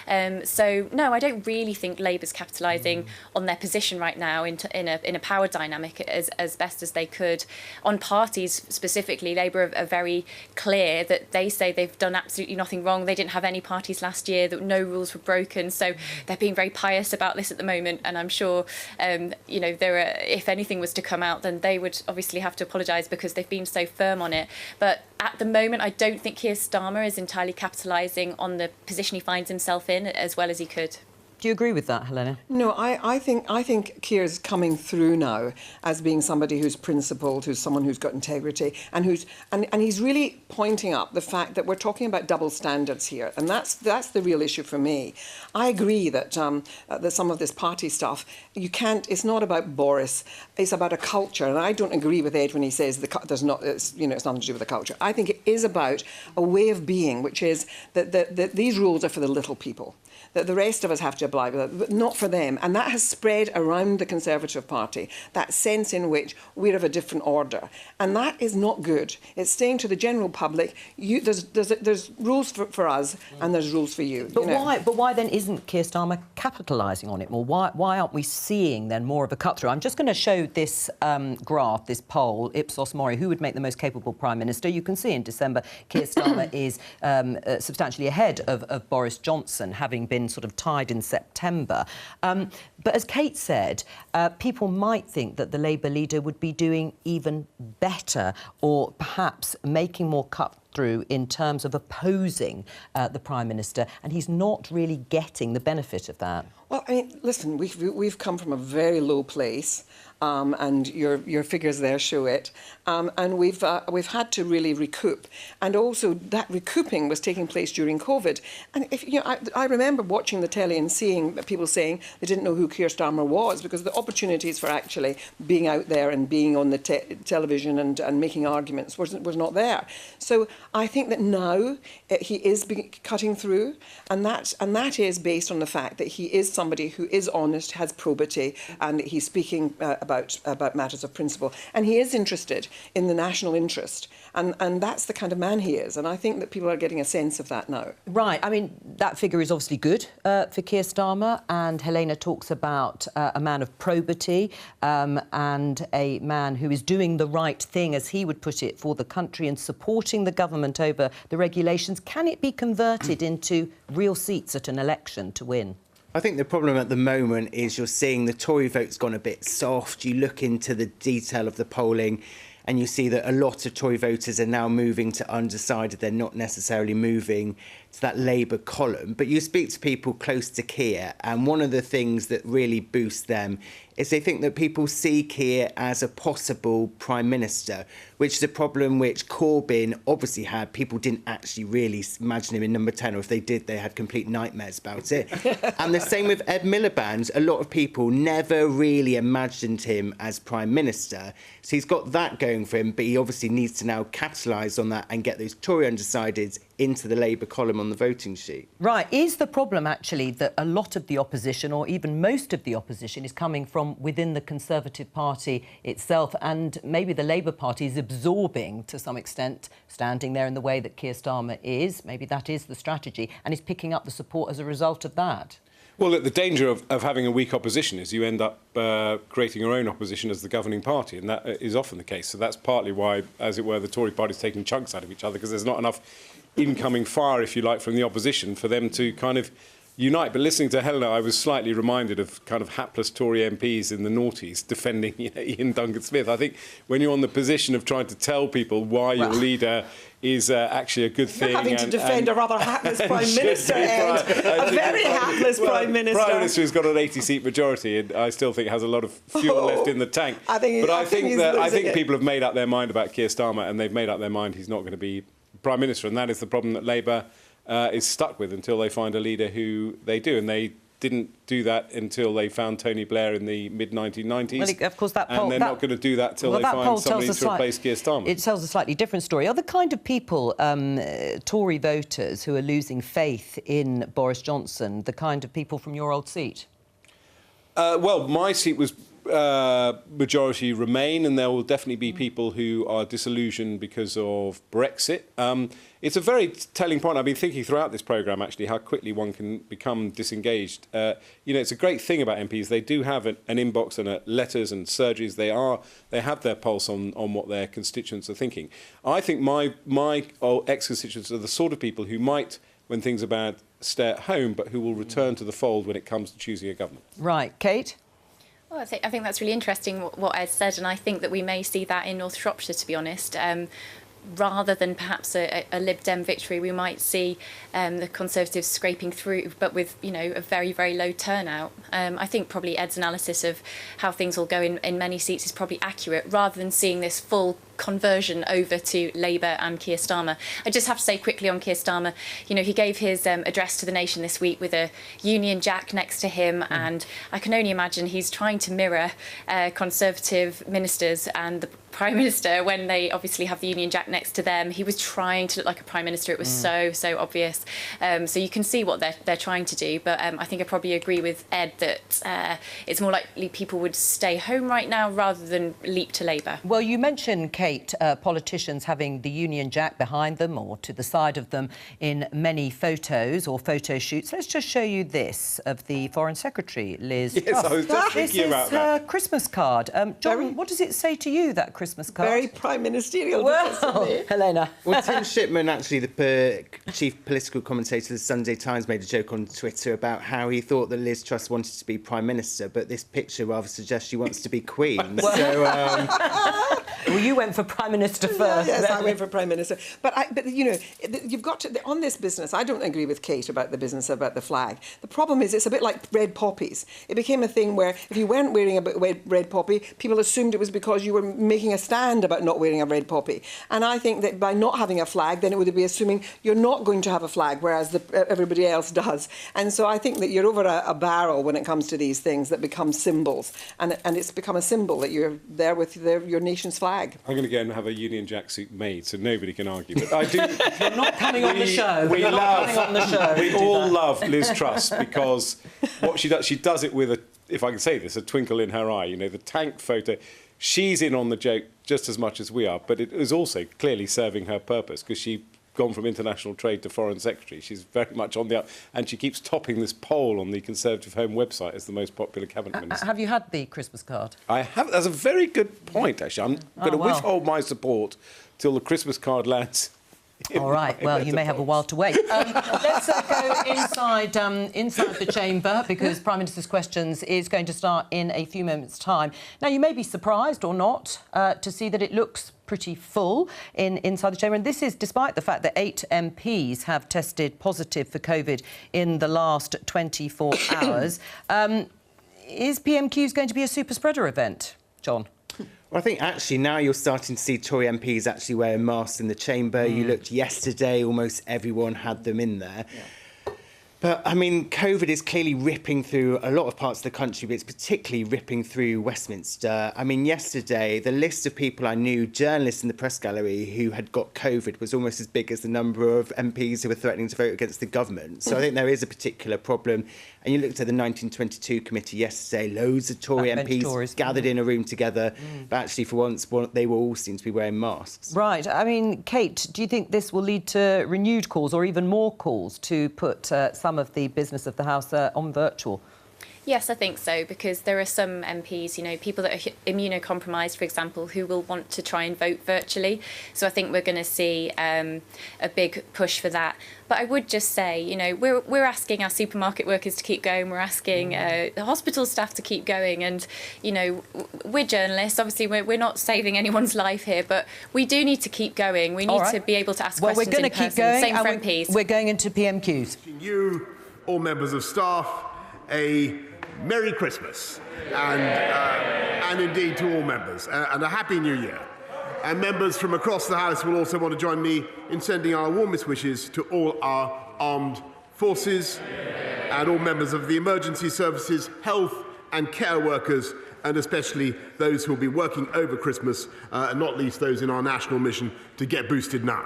So, no, I don't really think Labour's capitalising on their position right now in a power dynamic as best as they could. On parties specifically, Labour are very clear that they say they've done absolutely nothing wrong. They didn't have any parties last year, that no rules were broken. So they're being very pious about this at the moment. And I'm sure, if anything was to come out, then they would obviously have to apologise because they've been so firm on it. But at the moment, I don't think Keir Starmer is entirely capitalising on the position he finds himself in as well as he could. Do you agree with that, Helena? No, I think Keir's coming through now as being somebody who's principled, who's someone who's got integrity, and he's really pointing up the fact that we're talking about double standards here, and that's the real issue for me. I agree that some of this party stuff, you can't. It's not about Boris. It's about a culture, and I don't agree with Ed when he says it's nothing to do with the culture. I think it is about a way of being, which is that these rules are for the little people, that the rest of us have to apply with it, but not for them. And that has spread around the Conservative Party, that sense in which we're of a different order. And that is not good. It's saying to the general public, there's rules for us and there's rules for you. But why then isn't Keir Starmer capitalising on it more? Why aren't we seeing then more of a cut-through? I'm just going to show this graph, this poll, Ipsos Mori, who would make the most capable Prime Minister. You can see in December, Keir Starmer is substantially ahead of Boris Johnson, having been sort of tied in September. But as Kate said, people might think that the Labour leader would be doing even better, or perhaps making more cut-through in terms of opposing the Prime Minister, and he's not really getting the benefit of that. Well, I mean, listen, we've come from a very low place, and your figures there show it, and we've had to really recoup, and also that recouping was taking place during COVID. And I remember watching the telly and seeing people saying they didn't know who Keir Starmer was, because the opportunities for actually being out there and being on the television and making arguments was not there. So I think that now he is cutting through, and that is based on the fact that he is somebody who is honest, has probity, and he's speaking about matters of principle. And he is interested in the national interest. And that's the kind of man he is. And I think that people are getting a sense of that now. Right. I mean, that figure is obviously good for Keir Starmer. And Helena talks about a man of probity and a man who is doing the right thing, as he would put it, for the country and supporting the government over the regulations. Can it be converted into real seats at an election to win? I think the problem at the moment is you're seeing the Tory vote's gone a bit soft. You look into the detail of the polling and you see that a lot of Tory voters are now moving to undecided. They're not necessarily moving to that Labour column. But you speak to people close to Keir, and one of the things that really boosts them is they think that people see Keir as a possible Prime Minister, which is a problem which Corbyn obviously had. People didn't actually really imagine him in number 10, or if they did, they had complete nightmares about it. And the same with Ed Miliband. A lot of people never really imagined him as Prime Minister. So he's got that going for him, but he obviously needs to now capitalise on that and get those Tory undecideds into the Labour column on the voting sheet. Right. Is the problem actually that a lot of the opposition, or even most of the opposition, is coming from within the Conservative Party itself, and maybe the Labour Party is absorbing, to some extent, standing there in the way that Keir Starmer is? Maybe that is the strategy, and is picking up the support as a result of that? Well, look, the danger of having a weak opposition is you end up creating your own opposition as the governing party, and that is often the case. So that's partly why, as it were, the Tory party is taking chunks out of each other, because there's not enough incoming fire, if you like, from the opposition for them to kind of unite. But listening to Helena, I was slightly reminded of kind of hapless Tory MPs in the noughties defending Ian Duncan-Smith. I think when you're on the position of trying to tell people why your leader is actually a good thing. You're having to defend a rather hapless Prime Minister, Ed. A very hapless Prime Minister. Prime Minister who's got an 80-seat majority and I still think has a lot of fuel left in the tank. I think people have made up their mind about Keir Starmer, and they've made up their mind he's not going to be Prime Minister, and that is the problem that Labour is stuck with until they find a leader who they do. And they didn't do that until they found Tony Blair in the mid-1990s. Well, of course, that poll... And they're not going to do that till they find somebody to replace Keir Starmer. It tells a slightly different story. Are the kind of people, Tory voters, who are losing faith in Boris Johnson, the kind of people from your old seat? Well, my seat was majority Remain, and there will definitely be people who are disillusioned because of Brexit. It's a very telling point. I've been thinking throughout this programme, actually, how quickly one can become disengaged. It's a great thing about MPs. They do have an inbox and letters and surgeries. They have their pulse on what their constituents are thinking. I think my ex-constituents are the sort of people who might, when things are bad, stay at home, but who will return to the fold when it comes to choosing a government. Right. Kate? Well, I think that's really interesting what Ed said, and I think that we may see that in North Shropshire, to be honest. Rather than perhaps a Lib Dem victory, we might see the Conservatives scraping through, but with a very, very low turnout. I think probably Ed's analysis of how things will go in many seats is probably accurate, rather than seeing this full conversion over to Labour and Keir Starmer. I just have to say quickly on Keir Starmer, he gave his address to the nation this week with a Union Jack next to him, and I can only imagine he's trying to mirror Conservative ministers and the Prime Minister when they obviously have the Union Jack next to them. He was trying to look like a Prime Minister. It was so obvious. So you can see what they're trying to do. But I think I probably agree with Ed that it's more likely people would stay home right now rather than leap to Labour. Well, you mentioned, Kate, politicians having the Union Jack behind them or to the side of them in many photos or photo shoots. Let's just show you this of the Foreign Secretary, Liz Truss. I was just thinking about that. This is her Christmas card. John, what does it say to you, that Christmas card? Very prime ministerial. Well, Helena. Well, Tim Shipman, actually, the chief political commentator of the Sunday Times, made a joke on Twitter about how he thought that Liz Truss wanted to be Prime Minister, but this picture rather suggests she wants to be Queen. Well, you went for Prime Minister first. Yes, I went for Prime Minister. But you've got to, on this business, I don't agree with Kate about the business about the flag. The problem is it's a bit like red poppies. It became a thing where if you weren't wearing a red poppy, people assumed it was because you were making a stand about not wearing a red poppy. And I think that by not having a flag, then it would be assuming you're not going to have a flag, whereas everybody else does. And so I think that you're over a barrel when it comes to these things that become symbols. And it's become a symbol that you're there with your nation's flag. I'm going to go and have a Union Jack suit made, so nobody can argue. But I do. You're not coming on the show. We all love Liz Truss because what she does it with if I can say this, a twinkle in her eye. You know, the tank photo, she's in on the joke just as much as we are, but it is also clearly serving her purpose because she's gone from international trade to foreign secretary. She's very much on the up, and she keeps topping this poll on the Conservative Home website as the most popular cabinet minister. Have you had the Christmas card? I have. That's a very good point, actually. I'm going to withhold my support till the Christmas card lands. All right. Well, you may have a while to wait. Let's go inside the chamber, because Prime Minister's Questions is going to start in a few moments' time. Now, you may be surprised or not to see that it looks pretty full inside the chamber, and this is despite the fact that 8 MPs have tested positive for COVID in the last 24 hours. Is PMQs going to be a super spreader event, John? Well, I think actually now you're starting to see Tory MPs actually wearing masks in the chamber. You looked yesterday, almost everyone had them in there. Yeah. But, I mean, COVID is clearly ripping through a lot of parts of the country, but it's particularly ripping through Westminster. I mean, yesterday, the list of people I knew, journalists in the press gallery, who had got COVID was almost as big as the number of MPs who were threatening to vote against the government. So I think there is a particular problem. And you looked at the 1922 committee yesterday, loads of Tory MPs gathered in a room together, but actually for once they will all seem to be wearing masks. Right. I mean, Kate, do you think this will lead to renewed calls or even more calls to put some of the business of the House on virtual? Yes, I think so, because there are some MPs, you know, people that are immunocompromised, for example, who will want to try and vote virtually. So I think we're going to see a big push for that. But I would just say, you know, we're asking our supermarket workers to keep going. We're asking the hospital staff to keep going. And, you know, we're journalists. Obviously, we're not saving anyone's life here, but we do need to keep going. We need to be able to ask questions in person. Well, we're going to keep going. Same for MPs. We're going into PMQs. You, all members of staff, a Merry Christmas, and indeed to all members, and a Happy New Year. And members from across the House will also want to join me in sending our warmest wishes to all our armed forces and all members of the emergency services, health and care workers, and especially those who will be working over Christmas, and not least those in our national mission to get boosted now.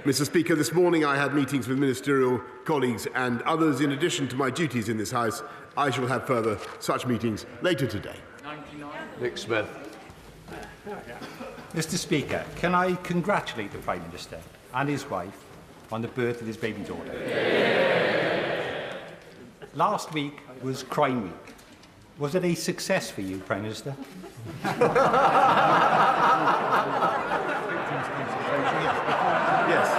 Mr. Speaker, this morning I had meetings with ministerial colleagues and others. In addition to my duties in this House, I shall have further such meetings later today. Nick Smith. Mr. Speaker, can I congratulate the Prime Minister and his wife on the birth of his baby daughter? Last week was Crime Week. Was it a success for you, Prime Minister? Yes.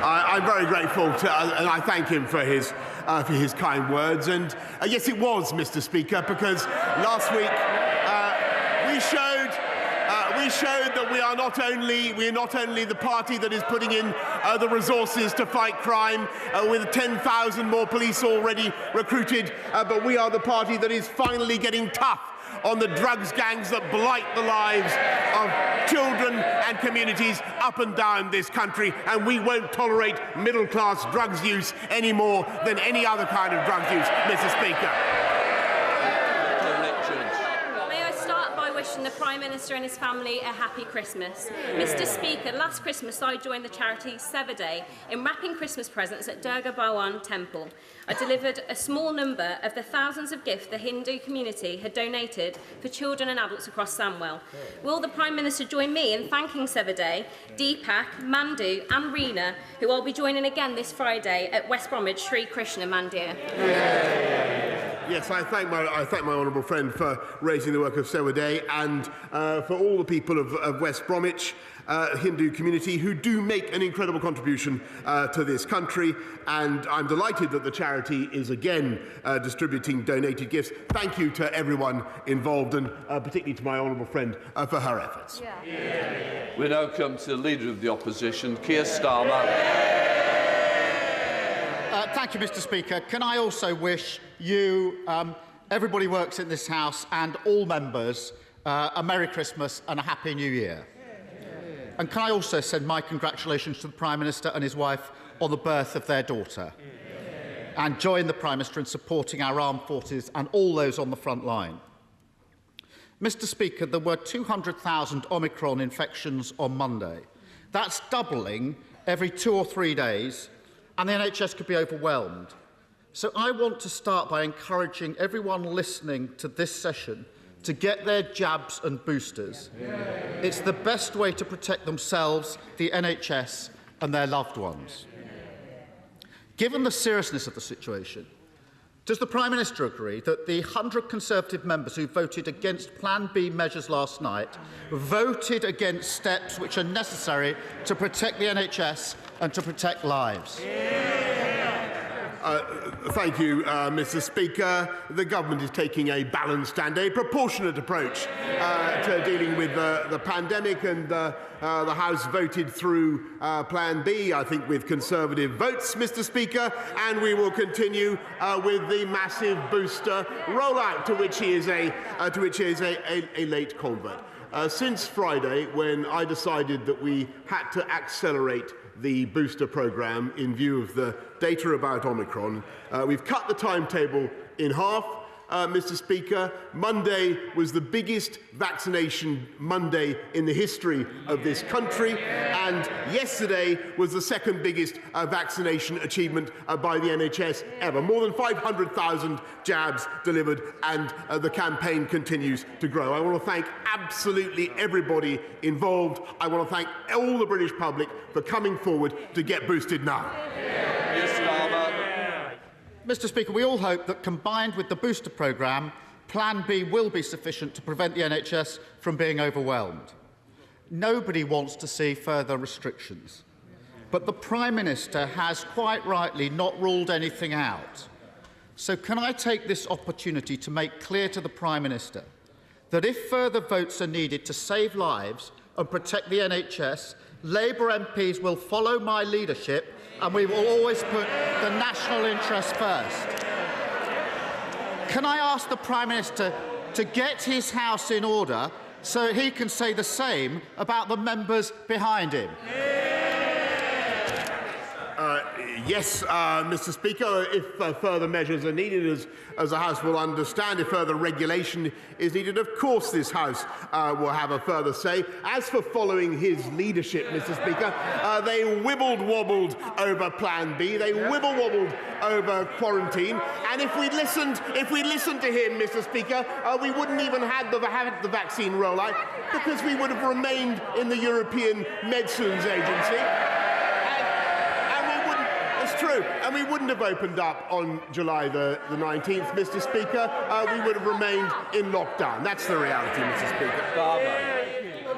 I'm very grateful to, and I thank him for his kind words. And yes, it was, Mr. Speaker, because last week we showed that we are not only the party that is putting in the resources to fight crime, with 10,000 more police already recruited, but we are the party that is finally getting tough on the drugs gangs that blight the lives of children and communities up and down this country, and we won't tolerate middle-class drugs use any more than any other kind of drugs use, Mr. Speaker. Wishing the Prime Minister and his family a happy Christmas. Mr. Speaker, last Christmas I joined the charity Seva Day in wrapping Christmas presents at Durga Bhawan Temple. I delivered a small number of the thousands of gifts the Hindu community had donated for children and adults across Samwell. Will the Prime Minister join me in thanking Seva Day, Deepak, Mandu and Reena, who I'll be joining again this Friday at West Bromwich Sri Krishna Mandir? Yes, I thank my honourable friend for raising the work of Seva Day, and for all the people of West Bromwich, Hindu community, who do make an incredible contribution to this country. And I'm delighted that the charity is again distributing donated gifts. Thank you to everyone involved, and particularly to my honourable friend for her efforts. We now come to the Leader of the Opposition, Keir Starmer. Thank you, Mr. Speaker. Can I also wish you, everybody who works in this House, and all members a Merry Christmas and a Happy New Year. And can I also send my congratulations to the Prime Minister and his wife on the birth of their daughter, and join the Prime Minister in supporting our armed forces and all those on the front line. Mr. Speaker, there were 200,000 Omicron infections on Monday. That's doubling every 2 or 3 days, and the NHS could be overwhelmed. So I want to start by encouraging everyone listening to this session to get their jabs and boosters. It's the best way to protect themselves, the NHS and their loved ones. Given the seriousness of the situation, does the Prime Minister agree that the 100 Conservative members who voted against Plan B measures last night voted against steps which are necessary to protect the NHS and to protect lives? Thank you, Mr. Speaker. The government is taking a balanced and a proportionate approach to dealing with the pandemic, and the House voted through Plan B, I think, with Conservative votes, Mr. Speaker, and we will continue with the massive booster rollout, to which he is a late convert. Since Friday, when I decided that we had to accelerate the booster programme in view of the data about Omicron, we've cut the timetable in half. Mr. Speaker, Monday was the biggest vaccination Monday in the history of this country, and yesterday was the second biggest vaccination achievement by the NHS ever. More than 500,000 jabs delivered, and the campaign continues to grow. I want to thank absolutely everybody involved. I want to thank all the British public for coming forward to get boosted now. Mr. Speaker, we all hope that combined with the booster programme, Plan B will be sufficient to prevent the NHS from being overwhelmed. Nobody wants to see further restrictions, but the Prime Minister has quite rightly not ruled anything out. So can I take this opportunity to make clear to the Prime Minister that if further votes are needed to save lives and protect the NHS, Labour MPs will follow my leadership and we will always put the national interest first. Can I ask the Prime Minister to get his house in order so he can say the same about the members behind him? Yes, Mr. Speaker, if further measures are needed, as the House will understand, if further regulation is needed, of course this House will have a further say. As for following his leadership, Mr. Speaker, they wibbled-wobbled over Plan B, they wibble-wobbled over quarantine, and if we listened to him, Mr. Speaker, we wouldn't even have the vaccine rollout, because we would have remained in the European Medicines Agency. True, and we wouldn't have opened up on July the 19th, Mr. Speaker. We would have remained in lockdown. That's the reality, Mr. Speaker.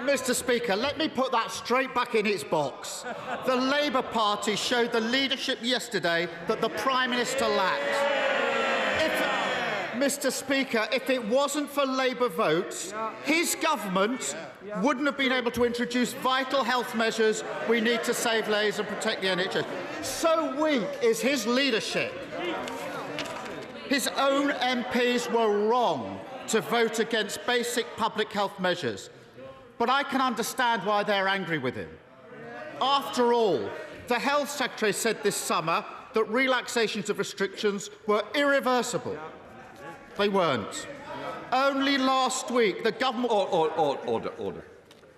Mr. Speaker, let me put that straight back in its box. The Labour Party showed the leadership yesterday that the Prime Minister lacked. Mr. Speaker, if it wasn't for Labour votes, his government wouldn't have been able to introduce vital health measures we need to save lives and protect the NHS. So weak is his leadership. His own MPs were wrong to vote against basic public health measures. But I can understand why they're angry with him. After all, the Health Secretary said this summer that relaxations of restrictions were irreversible. They weren't. Only last week, the government... Order.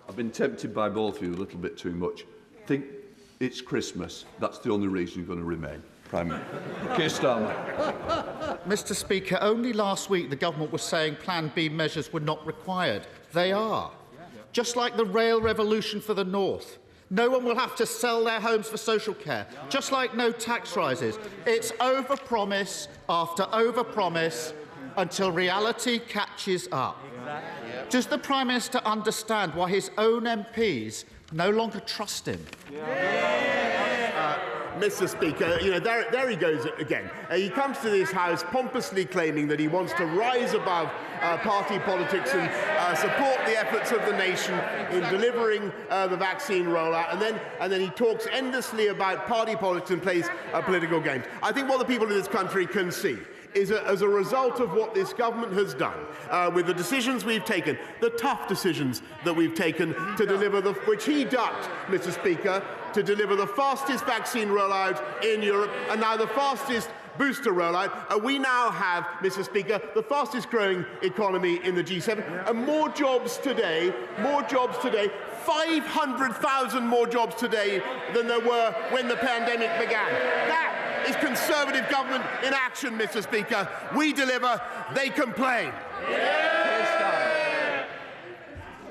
I've been tempted by both of you a little bit too much. Think it's Christmas. That's the only reason you're going to remain. Prime Minister. Keir Starmer. Mr. Speaker, only last week the government was saying Plan B measures were not required. They are. Just like the rail revolution for the North. No one will have to sell their homes for social care, just like no tax rises. It's overpromise after overpromise until reality catches up. Does the Prime Minister understand why his own MPs no longer trust him? Mr. Speaker, there he goes again. He comes to this House pompously claiming that he wants to rise above party politics and support the efforts of the nation in delivering the vaccine rollout, and then he talks endlessly about party politics and plays political games. I think what the people of this country can see is as a result of what this government has done, with the decisions we've taken, the tough decisions that we've taken to deliver which he ducked, Mr. Speaker, to deliver the fastest vaccine rollout in Europe and now the fastest booster rollout. We now have, Mr. Speaker, the fastest growing economy in the G7 and more jobs today, 500,000 more jobs today than there were when the pandemic began. That is Conservative government in action, Mr. Speaker. We deliver, they complain.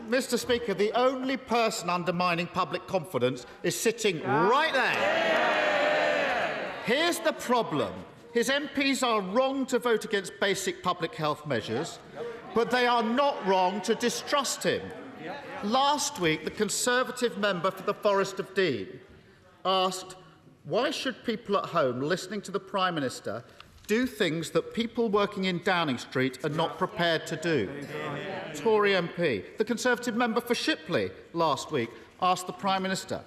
Mr. Speaker, the only person undermining public confidence is sitting right there. Here's the problem. His MPs are wrong to vote against basic public health measures, but they are not wrong to distrust him. Last week, the Conservative member for the Forest of Dean asked, why should people at home listening to the Prime Minister do things that people working in Downing Street are not prepared to do? Tory MP. The Conservative member for Shipley last week asked the Prime Minister,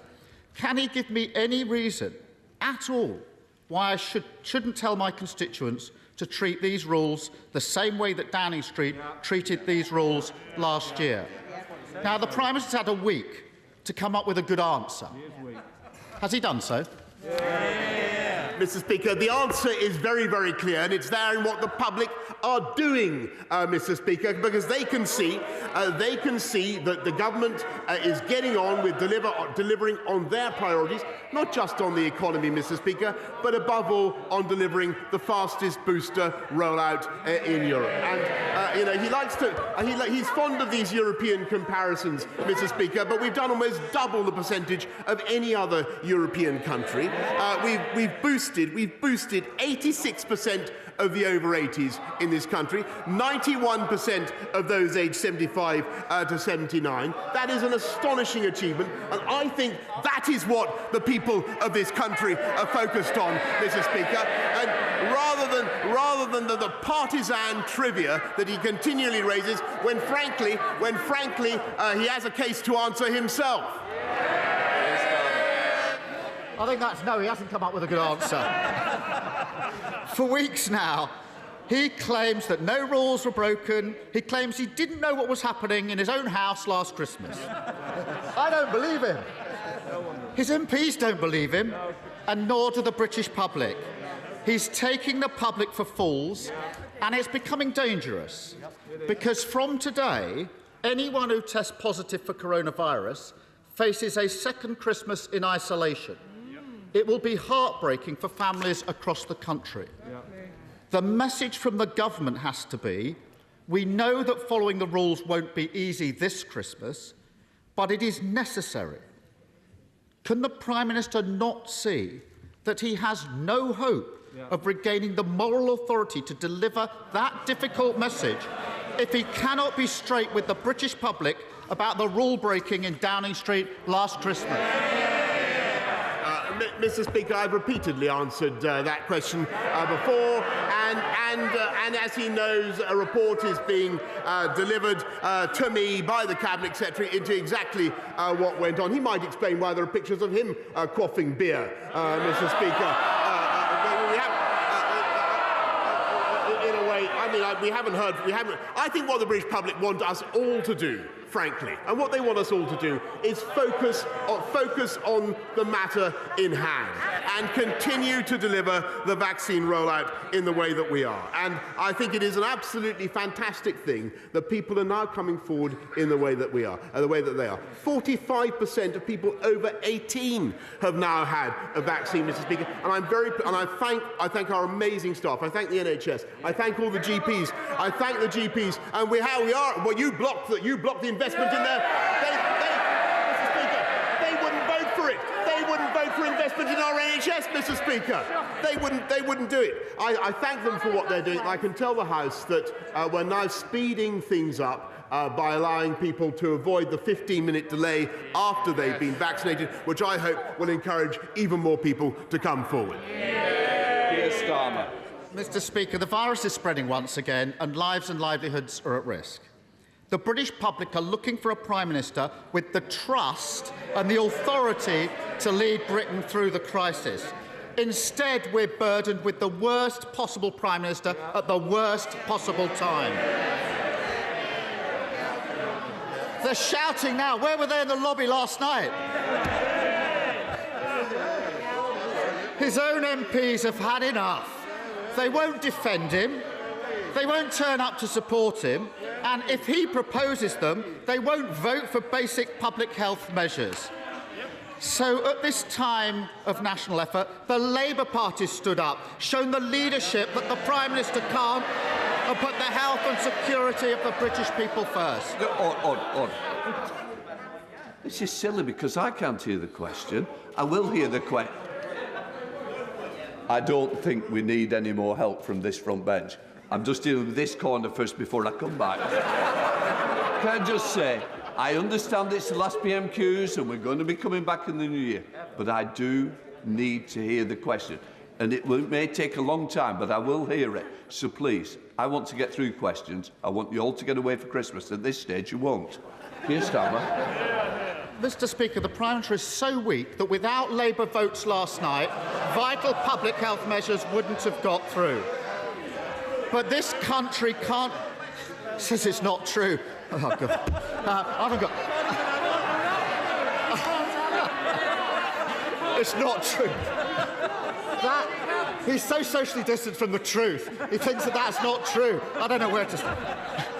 can he give me any reason at all why I shouldn't tell my constituents to treat these rules the same way that Downing Street treated these rules last year? Now, the Prime Minister's had a week to come up with a good answer. Has he done so? Mr. Speaker, the answer is very, very clear, and it's there in what the public are doing, Mr. Speaker, because they can see that the government is getting on with delivering on their priorities, not just on the economy, Mr. Speaker, but above all on delivering the fastest booster rollout in Europe. And you know, he likes to, he's fond of these European comparisons, Mr. Speaker, but we've done almost double the percentage of any other European country. We've boosted 86% of the over-80s in this country, 91% of those aged 75 to 79. That is an astonishing achievement, and I think that is what the people of this country are focused on, Mr. Speaker. And rather than the partisan trivia that he continually raises, when frankly he has a case to answer himself. I think that's no, he hasn't come up with a good answer. For weeks now, he claims that no rules were broken. He claims he didn't know what was happening in his own house last Christmas. I don't believe him. His MPs don't believe him, and nor do the British public. He's taking the public for fools, and it's becoming dangerous, because from today, anyone who tests positive for coronavirus faces a second Christmas in isolation. It will be heartbreaking for families across the country. The message from the government has to be, we know that following the rules won't be easy this Christmas, but it is necessary. Can the Prime Minister not see that he has no hope of regaining the moral authority to deliver that difficult message if he cannot be straight with the British public about the rule breaking in Downing Street last Christmas? Mr. Speaker, I've repeatedly answered that question before, and as he knows, a report is being delivered to me by the Cabinet Secretary into exactly what went on. He might explain why there are pictures of him quaffing beer, Mr. Speaker. In a way, I mean, we haven't. I think what the British public want us all to do, frankly, and what they want us all to do is focus on the matter in hand and continue to deliver the vaccine rollout in the way that we are. And I think it is an absolutely fantastic thing that people are now coming forward in the way that we are, the way that they are. 45% of people over 18 have now had a vaccine, Mr. Speaker, and I thank our amazing staff. I thank the NHS. I thank all the GPs. I thank the GPs, and we are. Well, you blocked the investment in there. Mr. Speaker, they wouldn't vote for it. They wouldn't vote for investment in our NHS, Mr. Speaker. They wouldn't do it. I thank them for what they're doing. I can tell the House that we're now speeding things up by allowing people to avoid the 15-minute delay after they've been vaccinated, which I hope will encourage even more people to come forward. Mr. Speaker, the virus is spreading once again, and lives and livelihoods are at risk. The British public are looking for a Prime Minister with the trust and the authority to lead Britain through the crisis. Instead, we're burdened with the worst possible Prime Minister at the worst possible time. They're shouting now. Where were they in the lobby last night? His own MPs have had enough. They won't defend him. They won't turn up to support him. And if he proposes them, they won't vote for basic public health measures. So at this time of national effort, the Labour Party stood up, shown the leadership that the Prime Minister can't, and put the health and security of the British people first. This is silly because I can't hear the question. I will hear the question. I don't think we need any more help from this front bench. I'm just dealing with this corner first before I come back. Can I just say, I understand it's the last PMQs and we're going to be coming back in the new year, but I do need to hear the question. And it may take a long time, but I will hear it. So please, I want to get through questions. I want you all to get away for Christmas. At this stage, you won't. Keir Starmer. Mr. Speaker, the Prime Minister is so weak that without Labour votes last night, vital public health measures wouldn't have got through. But this country can't... Says it's not true. Oh, God. I haven't got... It's not true. He's so socially distant from the truth. He thinks that that's not true. I don't know where to start.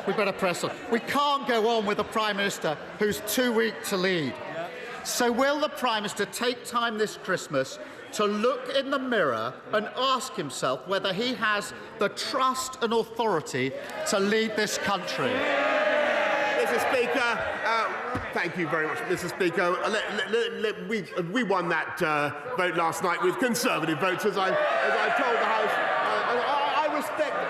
We better press on. We can't go on with a Prime Minister who's too weak to lead. So will the Prime Minister take time this Christmas to look in the mirror and ask himself whether he has the trust and authority to lead this country? Mr. Speaker, thank you very much, Mr. Speaker. We won that vote last night with Conservative votes, as I told the House.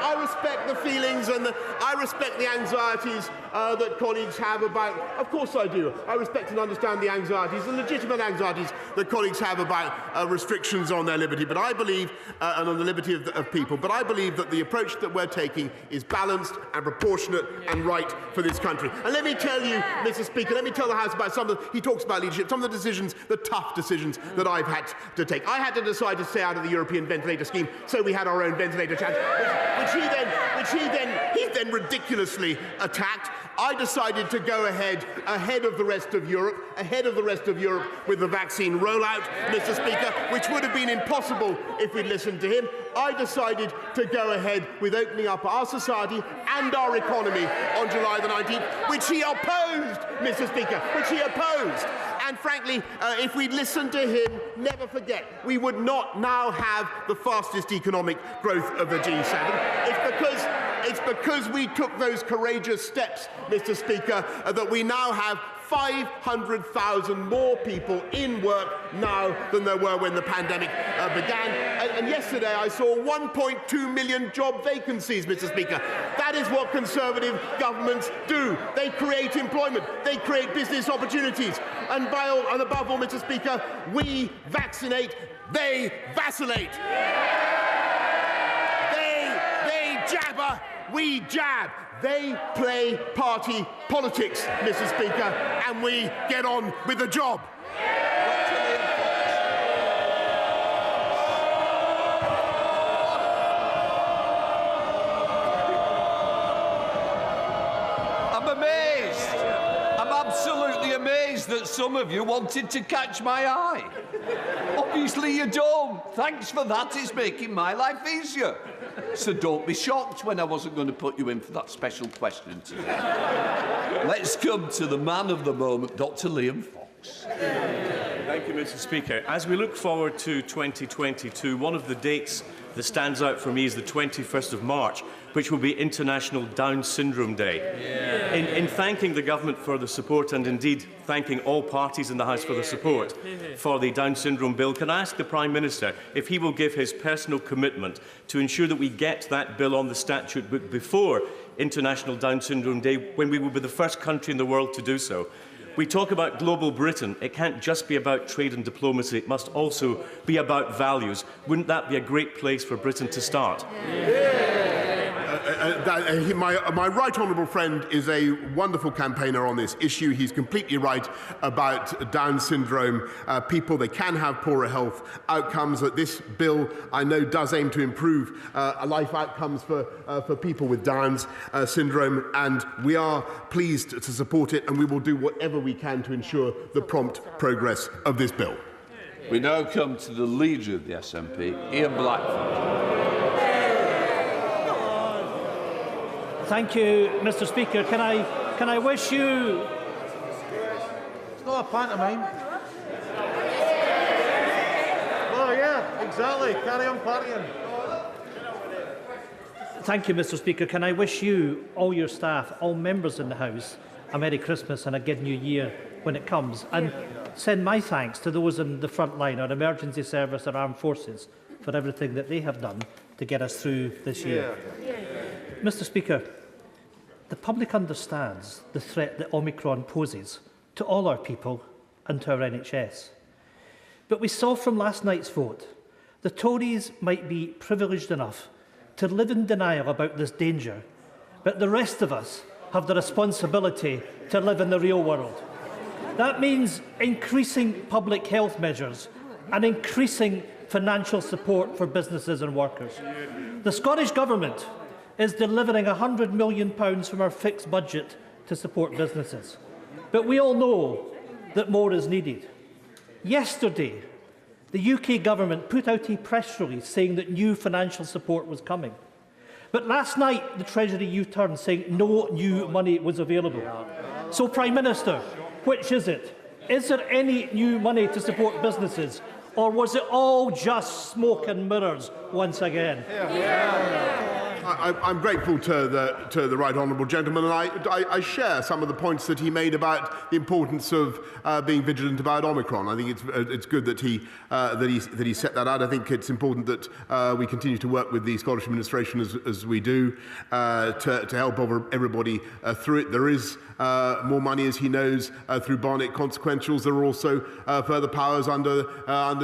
I respect the feelings and I respect the anxieties that colleagues have about... Of course I do. I respect and understand the anxieties, the legitimate anxieties that colleagues have about restrictions on their liberty, but I believe, and on the liberty of people, but I believe that the approach that we're taking is balanced and proportionate and right for this country. And let me tell you, Mr. Speaker, let me tell the House about some of the... He talks about leadership, some of the decisions, the tough decisions that I've had to take. I had to decide to stay out of the European ventilator scheme, so we had our own ventilator challenge, which he then ridiculously attacked. I decided to go ahead of the rest of Europe with the vaccine rollout, Mr. Speaker, which would have been impossible if we'd listened to him. I decided to go ahead with opening up our society and our economy on July the 19th, which he opposed, Mr. Speaker, which he opposed. And frankly, if we'd listened to him, never forget, we would not now have the fastest economic growth of the G7. It's because we took those courageous steps, Mr. Speaker, that we now have 500,000 more people in work now than there were when the pandemic began. And yesterday I saw 1.2 million job vacancies, Mr. Speaker. That is what Conservative governments do. They create employment. They create business opportunities. And above all, Mr. Speaker, we vaccinate, they vacillate. They jabber, we jab. They play party politics, Mr. Speaker, and we get on with the job. I'm amazed. I'm absolutely amazed that some of you wanted to catch my eye. Obviously you don't. Thanks for that. It's making my life easier. So don't be shocked when I wasn't going to put you in for that special question today. Let's come to the man of the moment, Dr. Liam Fox. Thank you, Mr. Speaker. As we look forward to 2022, one of the dates that stands out for me is the 21st of March, which will be International Down Syndrome Day. Yeah. In thanking the government for the support and indeed thanking all parties in the House for the support for the Down Syndrome Bill, can I ask the Prime Minister if he will give his personal commitment to ensure that we get that bill on the statute book before International Down Syndrome Day, when we will be the first country in the world to do so? We talk about global Britain. It can't just be about trade and diplomacy. It must also be about values. Wouldn't that be a great place for Britain to start? My right honourable friend is a wonderful campaigner on this issue. He's completely right about Down syndrome people. They can have poorer health outcomes. This bill, I know, does aim to improve life outcomes for people with Down's syndrome, and we are pleased to support it, and we will do whatever we can to ensure the prompt progress of this bill. We now come to the leader of the SNP, Ian Blackford. Thank you, Mr. Speaker. Can I wish you... It's not a pantomime. Exactly. Carry on partying. Thank you, Mr. Speaker. Can I wish you, all your staff, all members in the House, a Merry Christmas and a good New Year when it comes, and send my thanks to those in the front line, our emergency service, our armed forces, for everything that they have done to get us through this year. Mr. Speaker, the public understands the threat that Omicron poses to all our people and to our NHS. But we saw from last night's vote the Tories might be privileged enough to live in denial about this danger, but the rest of us have the responsibility to live in the real world. That means increasing public health measures and increasing financial support for businesses and workers. The Scottish Government is delivering £100 million from our fixed budget to support businesses. But we all know that more is needed. Yesterday, the UK Government put out a press release saying that new financial support was coming. But last night, the Treasury U-turned saying no new money was available. So, Prime Minister, which is it? Is there any new money to support businesses, or was it all just smoke and mirrors once again? I'm grateful to the right honourable gentleman, and I share some of the points that he made about the importance of being vigilant about Omicron. I think it's good that he set that out. I think it's important that we continue to work with the Scottish administration as we do to help everybody through it. There is more money, as he knows, through Barnett consequentials. There are also further powers under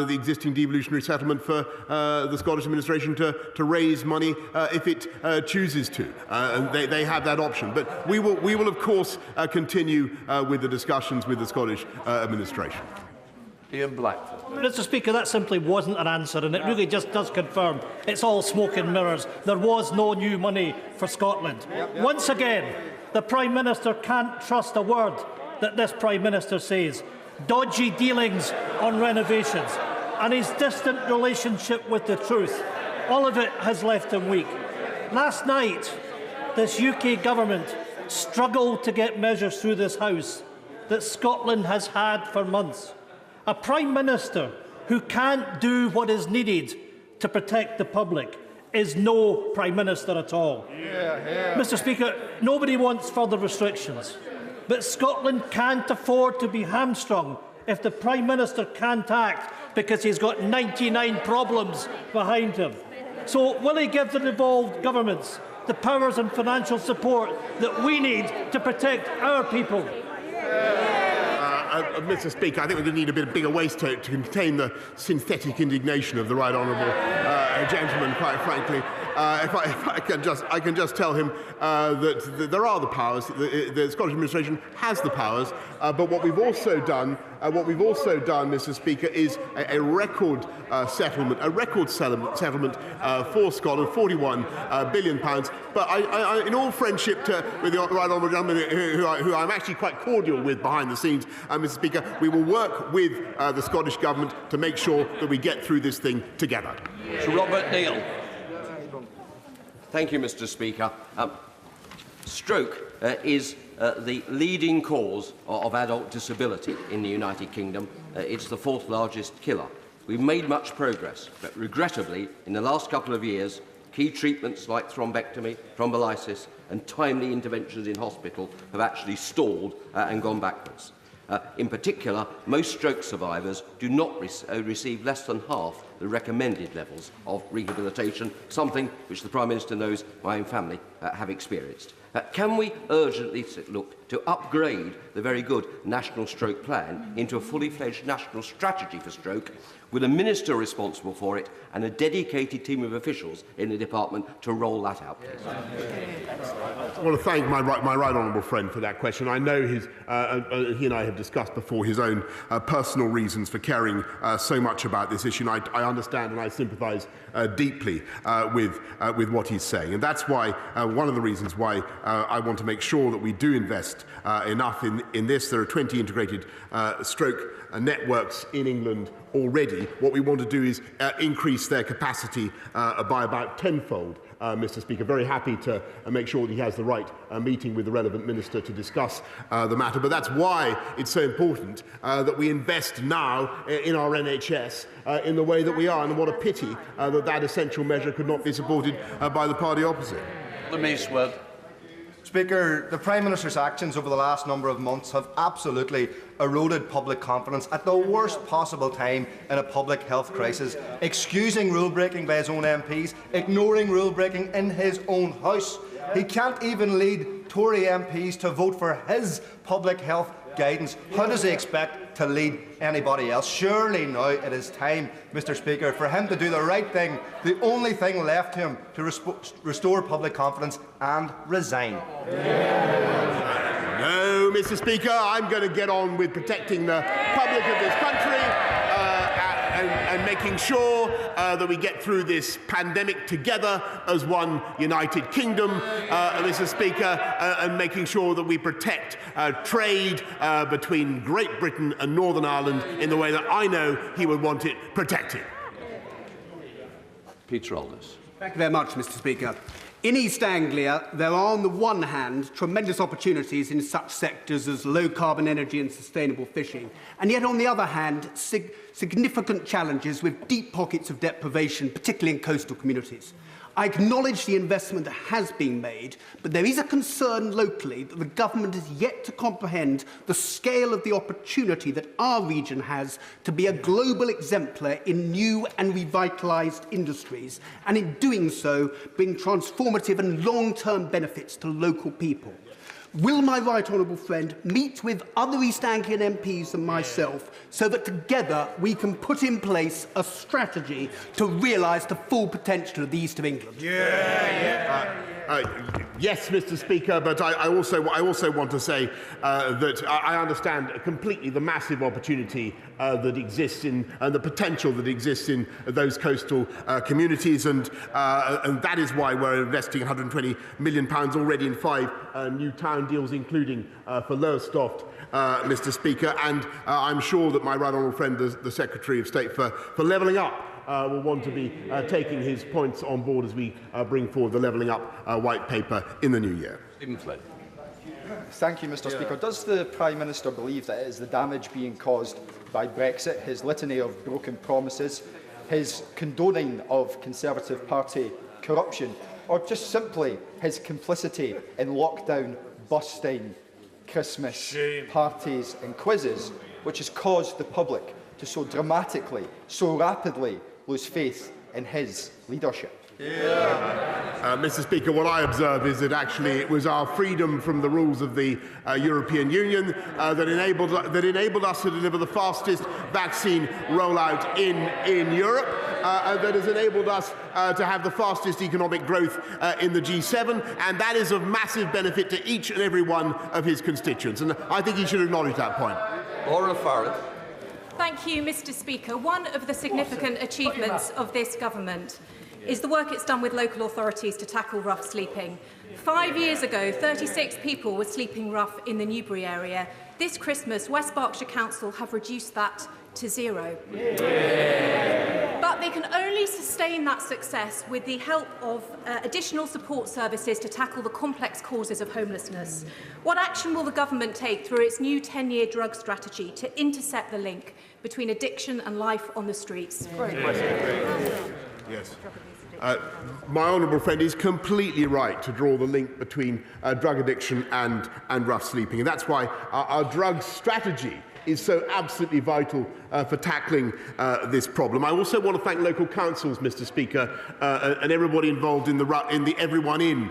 the existing devolutionary settlement for the Scottish administration to raise money if it chooses to. And they have that option. But we will of course, continue with the discussions with the Scottish administration. Ian Blackford. Mr. Speaker, that simply wasn't an answer, and it really just does confirm it's all smoke and mirrors. There was no new money for Scotland. Once again, the Prime Minister can't trust a word that this Prime Minister says. Dodgy dealings on renovations and his distant relationship with the truth. All of it has left him weak. Last night, this UK Government struggled to get measures through this House that Scotland has had for months. A Prime Minister who can't do what is needed to protect the public is no Prime Minister at all. Mr. Speaker, nobody wants further restrictions, but Scotland can't afford to be hamstrung if the Prime Minister can't act because he's got 99 problems behind him. So will he give the devolved governments the powers and financial support that we need to protect our people? Mr. Speaker, I think we're going to need a bit bigger waistcoat to contain the synthetic indignation of the right honourable gentleman, quite frankly. If I can just tell him that there are the powers, the Scottish administration has the powers, but what we've also done, Mr. Speaker, is a record settlement, for Scotland, £41 billion. But I, in all friendship with the right honourable gentleman, who I'm actually quite cordial with behind the scenes, Mr. Speaker, we will work with the Scottish Government to make sure that we get through this thing together. Sir Robert Neal. Thank you, Mr. Speaker. Stroke is the leading cause of adult disability in the United Kingdom. It's the fourth largest killer. We've made much progress, but regrettably, in the last couple of years, key treatments like thrombectomy, thrombolysis and timely interventions in hospital have actually stalled and gone backwards. In particular, most stroke survivors do not receive less than half the recommended levels of rehabilitation, something which the Prime Minister knows my own family have experienced. Can we urgently look to upgrade the very good National Stroke Plan into a fully fledged national strategy for stroke, with a minister responsible for it and a dedicated team of officials in the department to roll that out, please? I want to thank my right honourable friend for that question. I know he and I have discussed before his own personal reasons for caring so much about this issue, and I understand and I sympathise deeply with what he's saying. And that's why one of the reasons why I want to make sure that we do invest enough in this. There are 20 integrated stroke networks in England already. What we want to do is increase their capacity by about tenfold Mr. Speaker. Very happy to make sure that he has the right meeting with the relevant minister to discuss the matter. But that's why it's so important that we invest now in our NHS in the way that we are. And what a pity that that essential measure could not be supported by the party opposite. Speaker, the Prime Minister's actions over the last number of months have absolutely eroded public confidence at the worst possible time in a public health crisis, excusing rule-breaking by his own MPs, ignoring rule-breaking in his own House. He can't even lead Tory MPs to vote for his public health guidance. How does he expect to lead anybody else? Surely now it is time, Mr. Speaker, for him to do the right thing, the only thing left to him to restore public confidence, and resign. No, Mr. Speaker, I'm going to get on with protecting the public of this country and making sure that we get through this pandemic together as one United Kingdom, Mr. Speaker, and making sure that we protect trade between Great Britain and Northern Ireland in the way that I know he would want it protected. Peter Aldous. Thank you very much, Mr. Speaker. In East Anglia, there are, on the one hand, tremendous opportunities in such sectors as low-carbon energy and sustainable fishing, and yet, on the other hand, significant challenges with deep pockets of deprivation, particularly in coastal communities. I acknowledge the investment that has been made, but there is a concern locally that the government is yet to comprehend the scale of the opportunity that our region has to be a global exemplar in new and revitalised industries, and in doing so, bring transformative and long-term benefits to local people. Will my right honourable friend meet with other East Anglian MPs and myself so that together we can put in place a strategy to realise the full potential of the East of England? Yes, Mr. Speaker, but I also want to say that I understand completely the massive opportunity that exists in and the potential that exists in those coastal communities, and that is why we're investing £120 million already in 5 new town deals, including for Lowestoft, Mr. Speaker, and I'm sure that my right honourable friend, the Secretary of State for Levelling Up, will want to be taking his points on board as we bring forward the Levelling Up white paper in the new year. Stephen Flynn. Thank you, Mr. Speaker. Does the Prime Minister believe that it is the damage being caused by Brexit, his litany of broken promises, his condoning of Conservative Party corruption, or just simply his complicity in lockdown, busting, Christmas parties and quizzes, which has caused the public to so dramatically, so rapidly lose faith in his leadership? Mr. Speaker, what I observe is that actually it was our freedom from the rules of the European Union that enabled us to deliver the fastest vaccine rollout in Europe, that has enabled us to have the fastest economic growth in the G7, and that is of massive benefit to each and every one of his constituents. And I think he should acknowledge that point. Laura Farrell. Thank you, Mr. Speaker. One of the significant achievements of this government is the work it's done with local authorities to tackle rough sleeping. 5 years ago, 36 people were sleeping rough in the Newbury area. This Christmas, West Berkshire Council have reduced that to 0. But they can only sustain that success with the help of additional support services to tackle the complex causes of homelessness. What action will the government take through its new 10-year drug strategy to intercept the link between addiction and life on the streets? Yes. My honourable friend is completely right to draw the link between drug addiction and rough sleeping, and that's why our drug strategy is so absolutely vital for tackling this problem. I also want to thank local councils, Mr. Speaker, and everybody involved in the Everyone In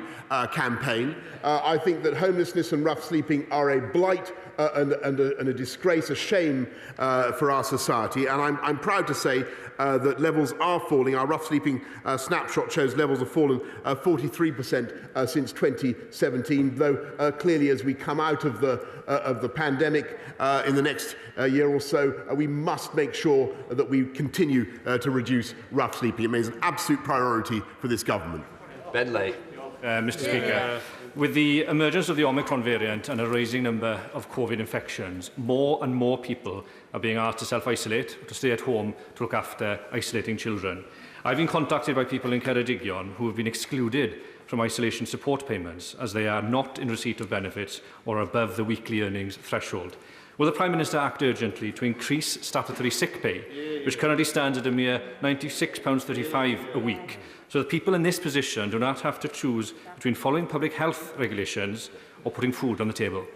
campaign. I think that homelessness and rough sleeping are a blight and a disgrace, a shame for our society, and I'm proud to say that levels are falling. Our rough sleeping snapshot shows levels have fallen 43% since 2017, though clearly as we come out of the pandemic in the next year or so, we must make sure that we continue to reduce rough sleeping. It remains an absolute priority for this government. Ben Lay. Mr. Speaker, with the emergence of the Omicron variant and a rising number of COVID infections, more and more people are being asked to self-isolate, to stay at home to look after isolating children. I've been contacted by people in Ceredigion who have been excluded from isolation support payments as they are not in receipt of benefits or above the weekly earnings threshold. Will the Prime Minister act urgently to increase statutory sick pay, which currently stands at a mere £96.35 a week, so that people in this position do not have to choose between following public health regulations or putting food on the table?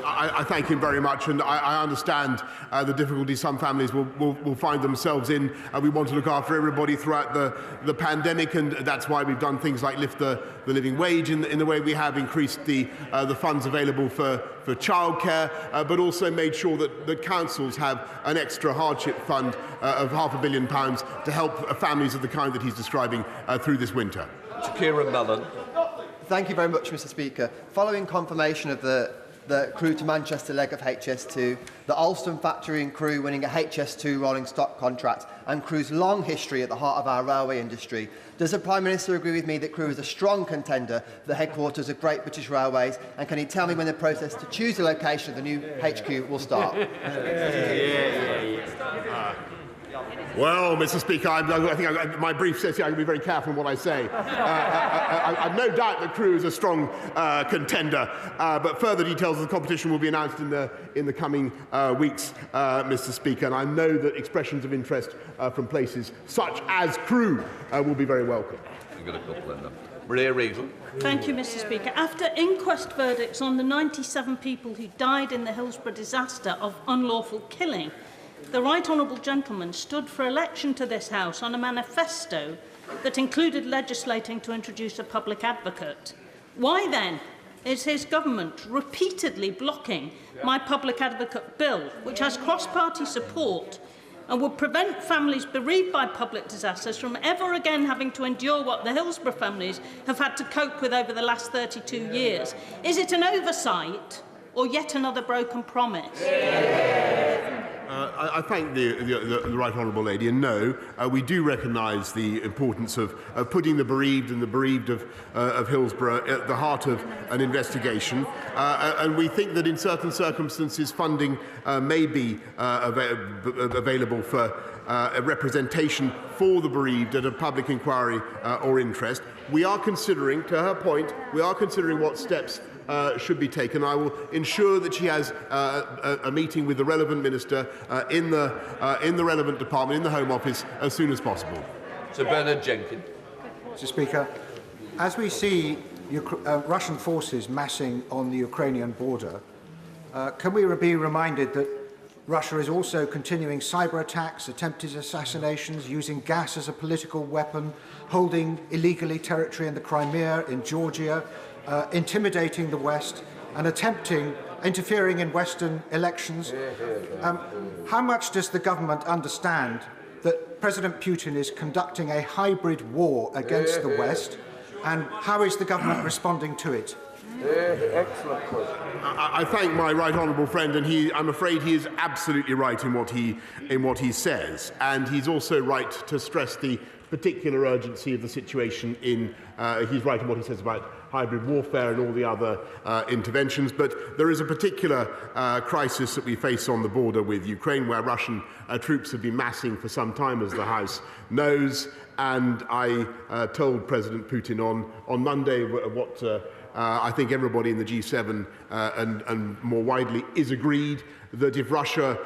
I thank him very much, and I understand the difficulties some families will find themselves in. We want to look after everybody throughout the pandemic, and that's why we've done things like lift the living wage in the way we have, increased the funds available for childcare, but also made sure that councils have an extra hardship fund of £500 million to help families of the kind that he's describing through this winter. Kieran Mellon. Thank you very much, Mr. Speaker. Following confirmation of the Crewe to Manchester leg of HS2, the Alston factory in Crewe winning a HS2 rolling stock contract, and Crewe's long history at the heart of our railway industry, does the Prime Minister agree with me that Crewe is a strong contender for the headquarters of Great British Railways, and can he tell me when the process to choose the location of the new HQ will start? Well, Mr. Speaker, I think my brief says here I can be very careful in what I say. I've no doubt that Crewe is a strong contender, but further details of the competition will be announced in the coming weeks, Mr. Speaker. And I know that expressions of interest from places such as Crewe will be very welcome. You've got a couple in there. Maria Regal. Thank you, Mr. Speaker. After inquest verdicts on the 97 people who died in the Hillsborough disaster of unlawful killing, the Right Honourable Gentleman stood for election to this House on a manifesto that included legislating to introduce a public advocate. Why then is his government repeatedly blocking my public advocate bill, which has cross-party support and would prevent families bereaved by public disasters from ever again having to endure what the Hillsborough families have had to cope with over the last 32 years? Is it an oversight or yet another broken promise? I thank the Right Honourable Lady, and no, we do recognise the importance of putting the bereaved and the bereaved of Hillsborough at the heart of an investigation, and we think that in certain circumstances funding may be available for a representation for the bereaved at a public inquiry or interest. We are considering, to her point, we are considering what steps should be taken. I will ensure that she has a meeting with the relevant minister in the relevant department, in the Home Office, as soon as possible. Sir Bernard Jenkins. Mr. Speaker, as we see Russian forces massing on the Ukrainian border, can we be reminded that Russia is also continuing cyber attacks, attempted assassinations, using gas as a political weapon, holding illegally territory in the Crimea, in Georgia, intimidating the West and interfering in Western elections? How much does the government understand that President Putin is conducting a hybrid war against the West, and how is the government responding to it? Excellent question. I thank my right honourable friend, and I'm afraid he is absolutely right in what he says, and he's also right to stress the particular urgency of the situation he's right in what he says about hybrid warfare and all the other interventions, but there is a particular crisis that we face on the border with Ukraine, where Russian troops have been massing for some time, as the House knows, and I told President Putin on Monday what I think everybody in the G7 and more widely is agreed, that if Russia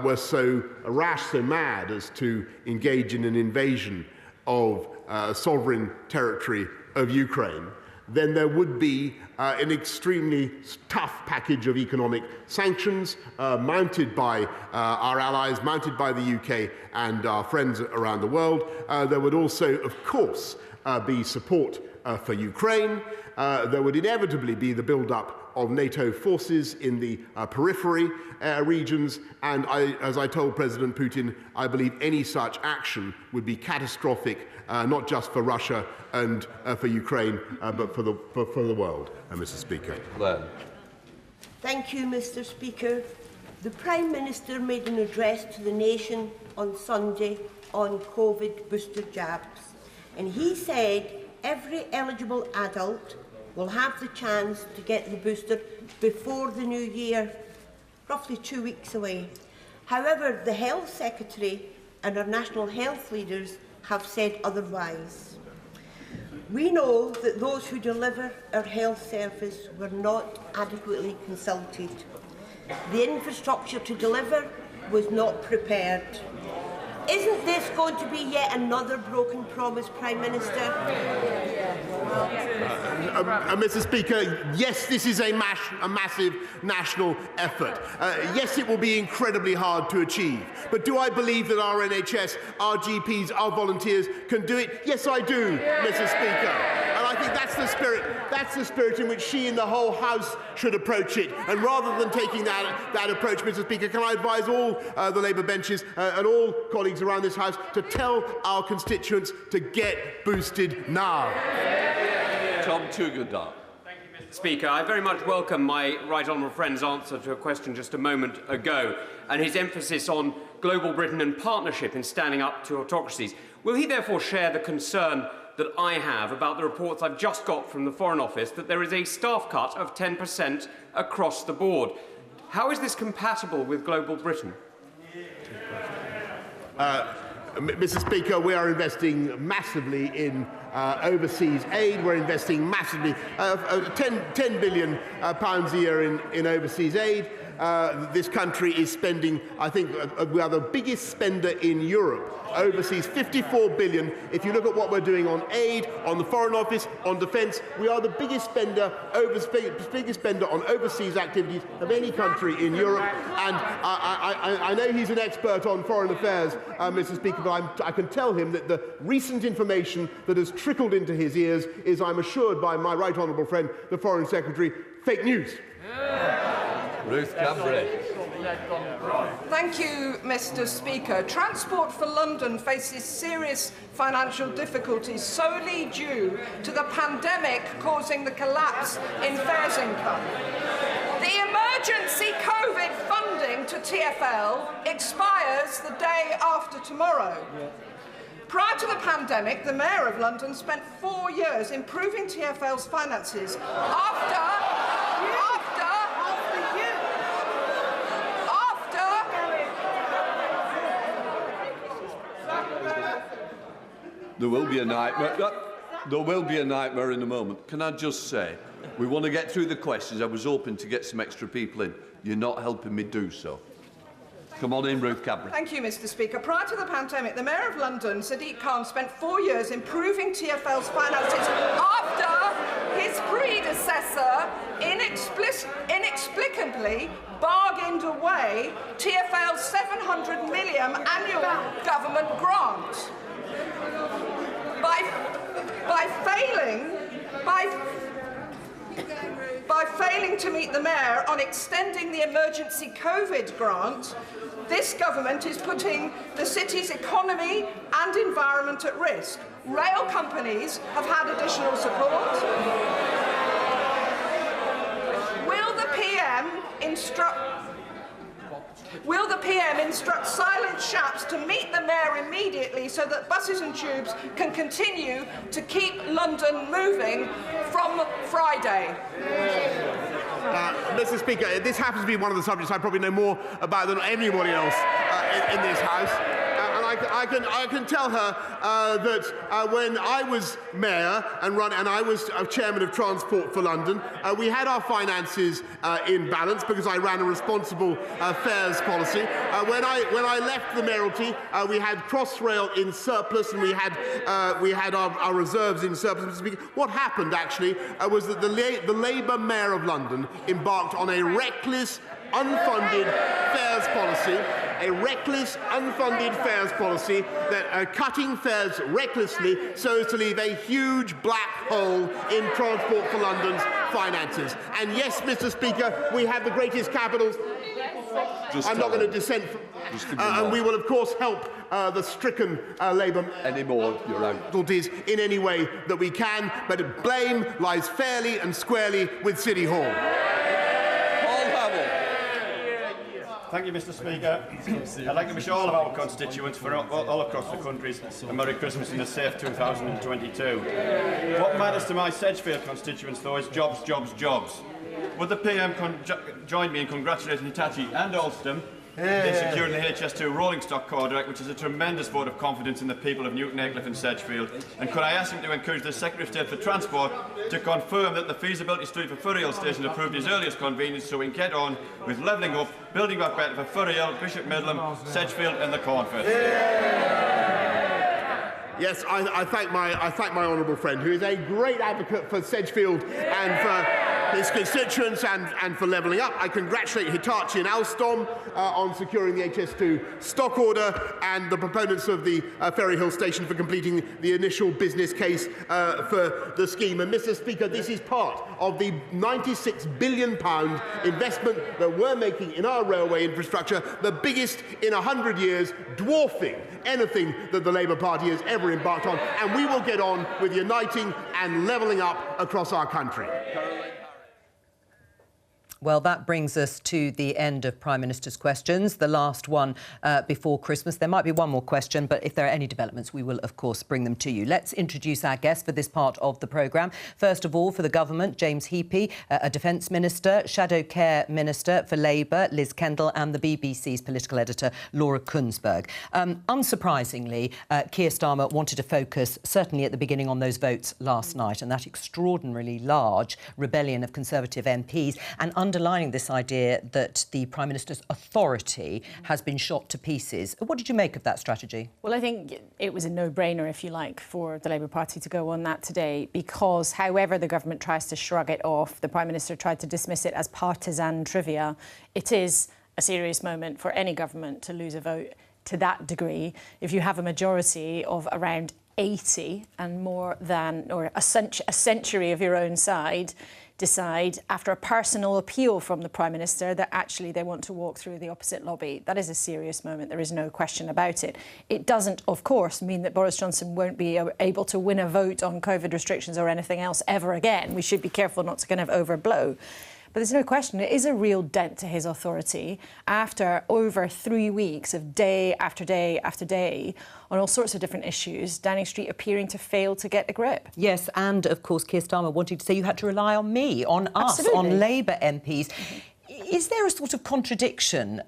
were so rash, so mad as to engage in an invasion of sovereign territory of Ukraine, then there would be an extremely tough package of economic sanctions mounted by our allies, mounted by the UK and our friends around the world. There would also, of course, be support for Ukraine. There would inevitably be the build-up of NATO forces in the periphery regions, and as I told President Putin, I believe any such action would be catastrophic, not just for Russia and for Ukraine, but for the world, Mr. Speaker. Thank you, Mr. Speaker. The Prime Minister made an address to the nation on Sunday on COVID booster jabs, and he said every eligible adult will have the chance to get the booster before the new year, roughly 2 weeks away. However, the Health Secretary and our national health leaders have said otherwise. We know that those who deliver our health service were not adequately consulted. The infrastructure to deliver was not prepared. Isn't this going to be yet another broken promise, Prime Minister? Mr. Speaker, yes, this is a massive national effort. Yes, it will be incredibly hard to achieve. But do I believe that our NHS, our GPs, our volunteers can do it? Yes, I do, Mr. Speaker. And I think that's the spirit in which she and the whole House should approach it. And rather than taking that approach, Mr. Speaker, can I advise all the Labour benches and all colleagues around this House to tell our constituents to get boosted now. Tom Tugendar. Speaker, I very much welcome my right honourable friend's answer to a question just a moment ago and his emphasis on global Britain and partnership in standing up to autocracies. Will he therefore share the concern that I have about the reports I've just got from the Foreign Office that there is a staff cut of 10% across the board? How is this compatible with global Britain? Mr. Speaker, we are investing massively in overseas aid. We're investing massively, £10 billion a year in overseas aid. This country is spending, I think, we are the biggest spender in Europe. Overseas, 54 billion. If you look at what we're doing on aid, on the Foreign Office, on defence, we are the biggest spender on overseas activities of any country in Europe. And I know he's an expert on foreign affairs, Mr. Speaker, but I can tell him that the recent information that has trickled into his ears is, I'm assured by my right honourable friend, the Foreign Secretary, fake news. Ruth Cambry. Thank you, Mr. Speaker. Transport for London faces serious financial difficulties solely due to the pandemic causing the collapse in fares income. The emergency COVID funding to TfL expires the day after tomorrow. Prior to the pandemic, the Mayor of London spent 4 years improving TfL's finances There will be a nightmare. There will be a nightmare in a moment. Can I just say, we want to get through the questions. I was hoping to get some extra people in. You're not helping me do so. Come on in, Ruth Cambry. Thank you, Mr. Speaker. Prior to the pandemic, the Mayor of London, Sadiq Khan, spent 4 years improving TfL's finances after his predecessor inexplicably bargained away TfL's £700 million annual government grant. By failing to meet the Mayor on extending the emergency COVID grant, this government is putting the city's economy and environment at risk. Rail companies have had additional support. Will the PM instruct silent shaps to meet the Mayor immediately so that buses and tubes can continue to keep London moving from Friday? Mr. Speaker, this happens to be one of the subjects I probably know more about than anybody else in this House. And I can tell her that when I was Mayor and I was Chairman of Transport for London, we had our finances in balance because I ran a responsible fares policy. When I left the mayoralty, we had Crossrail in surplus and we had our reserves in surplus. What happened actually was that the Labour Mayor of London embarked on a reckless, unfunded fares policy, that cutting fares recklessly so as to leave a huge black hole in Transport for London's finances. And yes, Mr. Speaker, we have the greatest capitals. I'm not going to dissent from, and we will of course help the stricken Labour difficulties in any way that we can, but blame lies fairly and squarely with City Hall. Thank you, Mr. Speaker. I'd like to wish all of our constituents for all across the country a Merry Christmas and a safe 2022. What matters to my Sedgefield constituents, though, is jobs, jobs, jobs. Would the PM join me in congratulating Hitachi and Alstom in securing the HS2 rolling stock contract, which is a tremendous vote of confidence in the people of Newton Aycliffe and Sedgefield. And could I ask him to encourage the Secretary of State for Transport to confirm that the feasibility study for Furriel Station is approved at his earliest convenience, so we can get on with levelling up, building back better for Furriel, Bishop Midland, Sedgefield and the Cornfield. Yes, I thank my honourable friend, who is a great advocate for Sedgefield and for his constituents and for levelling up. I congratulate Hitachi and Alstom on securing the HS2 stock order, and the proponents of the Ferry Hill Station for completing the initial business case for the scheme. And Mr. Speaker, this is part of the £96 billion investment that we're making in our railway infrastructure, the biggest in 100 years, dwarfing anything that the Labour Party has ever embarked on, and we will get on with uniting and levelling up across our country. Well, that brings us to the end of Prime Minister's questions, the last one before Christmas. There might be one more question, but if there are any developments, we will, of course, bring them to you. Let's introduce our guests for this part of the programme. First of all, for the government, James Heappey, a Defence Minister, Shadow Care Minister for Labour, Liz Kendall, and the BBC's political editor, Laura Kuenssberg. Unsurprisingly, Keir Starmer wanted to focus, certainly at the beginning, on those votes last night and that extraordinarily large rebellion of Conservative MPs, and underlining this idea that the Prime Minister's authority has been shot to pieces. What did you make of that strategy? Well, I think it was a no-brainer, if you like, for the Labour Party to go on that today, because however the government tries to shrug it off, the Prime Minister tried to dismiss it as partisan trivia. It is a serious moment for any government to lose a vote to that degree. If you have a majority of around 80 and more than, or a century of your own side, decide, after a personal appeal from the Prime Minister, that actually they want to walk through the opposite lobby. That is a serious moment. There is no question about it. It doesn't, of course, mean that Boris Johnson won't be able to win a vote on COVID restrictions or anything else ever again. We should be careful not to kind of overblow. But there's no question, it is a real dent to his authority after over 3 weeks of day after day after day on all sorts of different issues, Downing Street appearing to fail to get a grip. Yes, and of course Keir Starmer wanted to say you had to rely on me, on us, Absolutely. on Labour MPs. Is there a sort of contradiction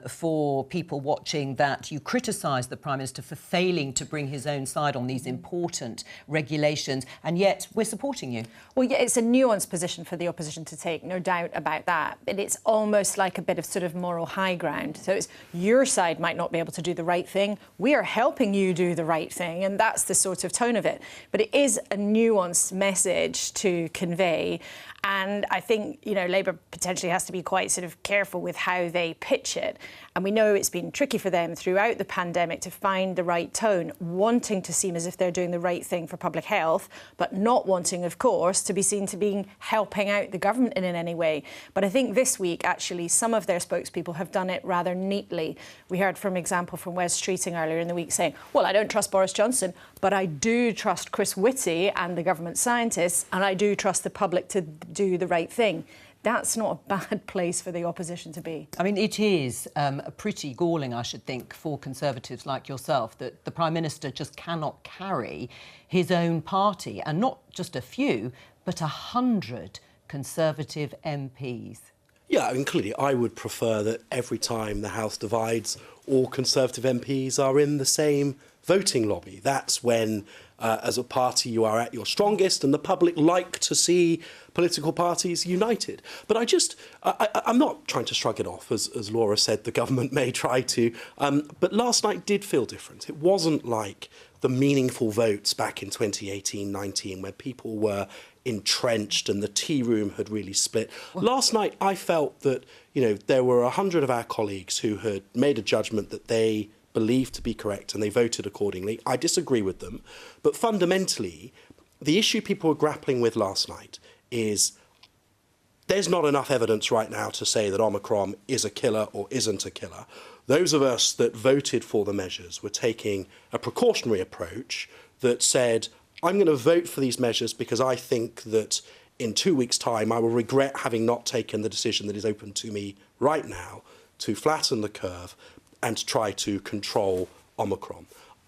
for people watching that you criticise the Prime Minister for failing to bring his own side on these important regulations, and yet we're supporting you? Well, yeah, it's a nuanced position for the opposition to take, no doubt about that. But it's almost like a bit of sort of moral high ground. So it's your side might not be able to do the right thing. We are helping you do the right thing, and that's the sort of tone of it. But it is a nuanced message to convey. And I think, you know, Labour potentially has to be quite sort of careful with how they pitch it. And we know it's been tricky for them throughout the pandemic to find the right tone, wanting to seem as if they're doing the right thing for public health, but not wanting, of course, to be seen to be helping out the government in any way. But I think this week, actually, some of their spokespeople have done it rather neatly. We heard, for example, from Wes Streeting earlier in the week saying, well, I don't trust Boris Johnson, but I do trust Chris Whitty and the government scientists, and I do trust the public to do the right thing. That's not a bad place for the opposition to be. I mean, it is pretty galling, I should think, for Conservatives like yourself, that the Prime Minister just cannot carry his own party, and not just a few, but 100 Conservative MPs. Yeah, I mean, clearly I would prefer that every time the House divides, all Conservative MPs are in the same voting lobby. That's when, as a party, you are at your strongest, and the public like to see political parties united. But I'm not trying to shrug it off, as Laura said, the government may try to, but last night did feel different. It wasn't like the meaningful votes back in 2018-19, where people were entrenched and the tea room had really split. Well, last night I felt that, you know, there were 100 of our colleagues who had made a judgment that they believed to be correct, and they voted accordingly. I disagree with them, but fundamentally, the issue people were grappling with last night is there's not enough evidence right now to say that Omicron is a killer or isn't a killer. Those of us that voted for the measures were taking a precautionary approach that said, I'm going to vote for these measures because I think that in 2 weeks' time I will regret having not taken the decision that is open to me right now to flatten the curve and to try to control Omicron.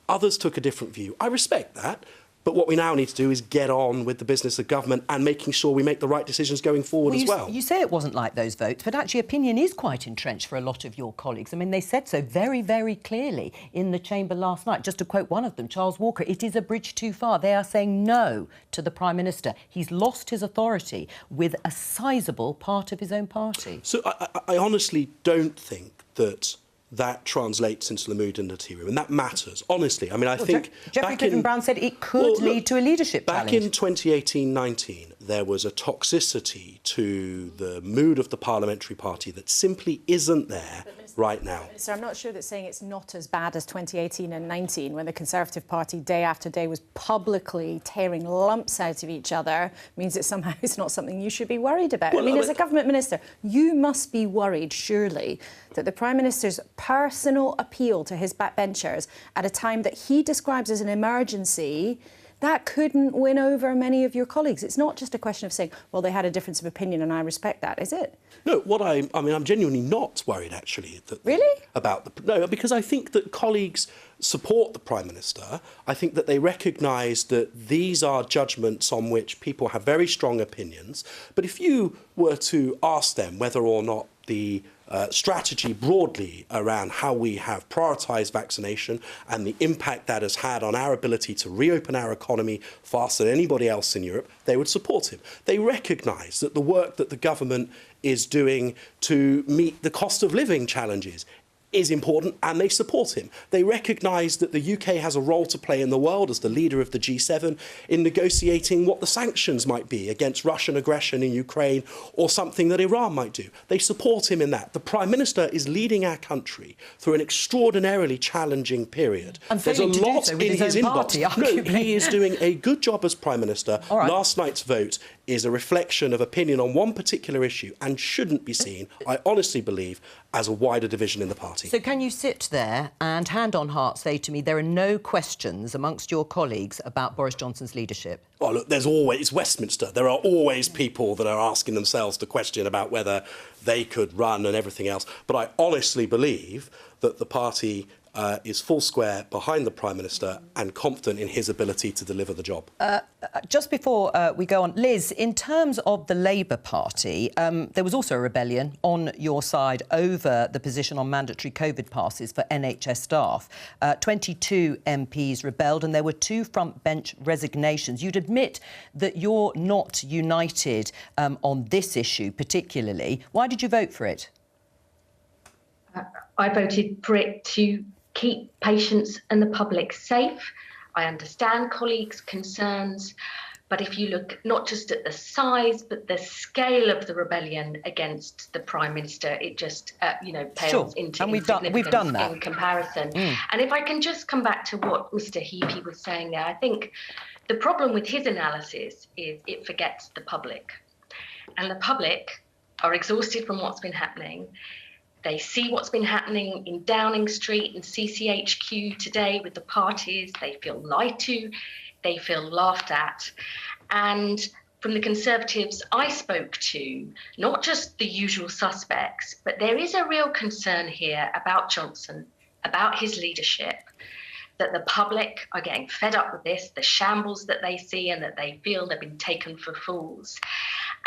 Others took a different view. I respect that, But what we now need to do is get on with the business of government and making sure we make the right decisions going forward as well. You say it wasn't like those votes, but actually opinion is quite entrenched for a lot of your colleagues. I mean, they said so very, very clearly in the chamber last night. Just to quote one of them, Charles Walker, it is a bridge too far. They are saying no to the Prime Minister. He's lost his authority with a sizable part of his own party. So I honestly don't think that translates into the mood in the tea room, and that matters, honestly. I mean, I think... Geoffrey Clifton-Brown said it could lead to a leadership challenge. Back in 2018-19, there was a toxicity to the mood of the parliamentary party that simply isn't there right now. Minister, I'm not sure that saying it's not as bad as 2018 and 19, when the Conservative Party day after day was publicly tearing lumps out of each other, means that somehow it's not something you should be worried about. Well, I mean, as a government minister, you must be worried, surely, that the Prime Minister's personal appeal to his backbenchers at a time that he describes as an emergency, that couldn't win over many of your colleagues. It's not just a question of saying, well, they had a difference of opinion and I respect that, is it? No, I'm genuinely not worried, actually. Really? No, because I think that colleagues support the Prime Minister. I think that they recognise that these are judgments on which people have very strong opinions. But if you were to ask them whether or not the strategy broadly around how we have prioritised vaccination and the impact that has had on our ability to reopen our economy faster than anybody else in Europe, they would support him. They recognise that the work that the government is doing to meet the cost of living challenges is important, and they support him. They recognise that the UK has a role to play in the world as the leader of the G7 in negotiating what the sanctions might be against Russian aggression in Ukraine or something that Iran might do. They support him in that. The Prime Minister is leading our country through an extraordinarily challenging period. There's a lot in his inbox. No, he is doing a good job as Prime Minister. Right. Last night's vote is a reflection of opinion on one particular issue and shouldn't be seen, I honestly believe, as a wider division in the party. So can you sit there and, hand on heart, say to me there are no questions amongst your colleagues about Boris Johnson's leadership? Oh, look, it's Westminster. There are always people that are asking themselves the question about whether they could run and everything else. But I honestly believe that the party is full square behind the Prime Minister and confident in his ability to deliver the job. Just before we go on, Liz, in terms of the Labour Party, there was also a rebellion on your side over the position on mandatory COVID passes for NHS staff. 22 MPs rebelled and there were 2 front-bench resignations. You'd admit that you're not united on this issue particularly. Why did you vote for it? I voted for it to keep patients and the public safe. I understand colleagues' concerns, but if you look not just at the size but the scale of the rebellion against the Prime Minister, it just pales into insignificance in comparison. And if I can just come back to what Mr. Heapy was saying there, I think the problem with his analysis is it forgets the public, and the public are exhausted from what's been happening. They see what's been happening in Downing Street and CCHQ today with the parties. They feel lied to, they feel laughed at. And from the Conservatives I spoke to, not just the usual suspects, but there is a real concern here about Johnson, about his leadership, that the public are getting fed up with this, the shambles that they see and that they feel they've been taken for fools.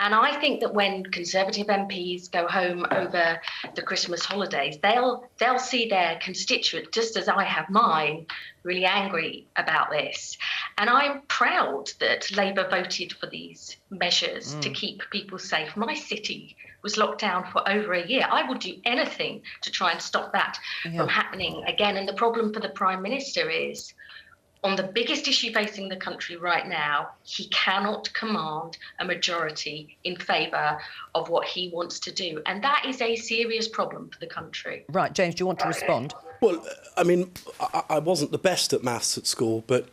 And I think that when Conservative MPs go home over the Christmas holidays, they'll see their constituents, just as I have mine, really angry about this. And I'm proud that Labour voted for these measures to keep people safe. My city was locked down for over a year. I would do anything to try and stop that from happening again. And the problem for the Prime Minister is, on the biggest issue facing the country right now, he cannot command a majority in favour of what he wants to do. And that is a serious problem for the country. Right, James, do you want to respond? Well, I mean, I wasn't the best at maths at school, but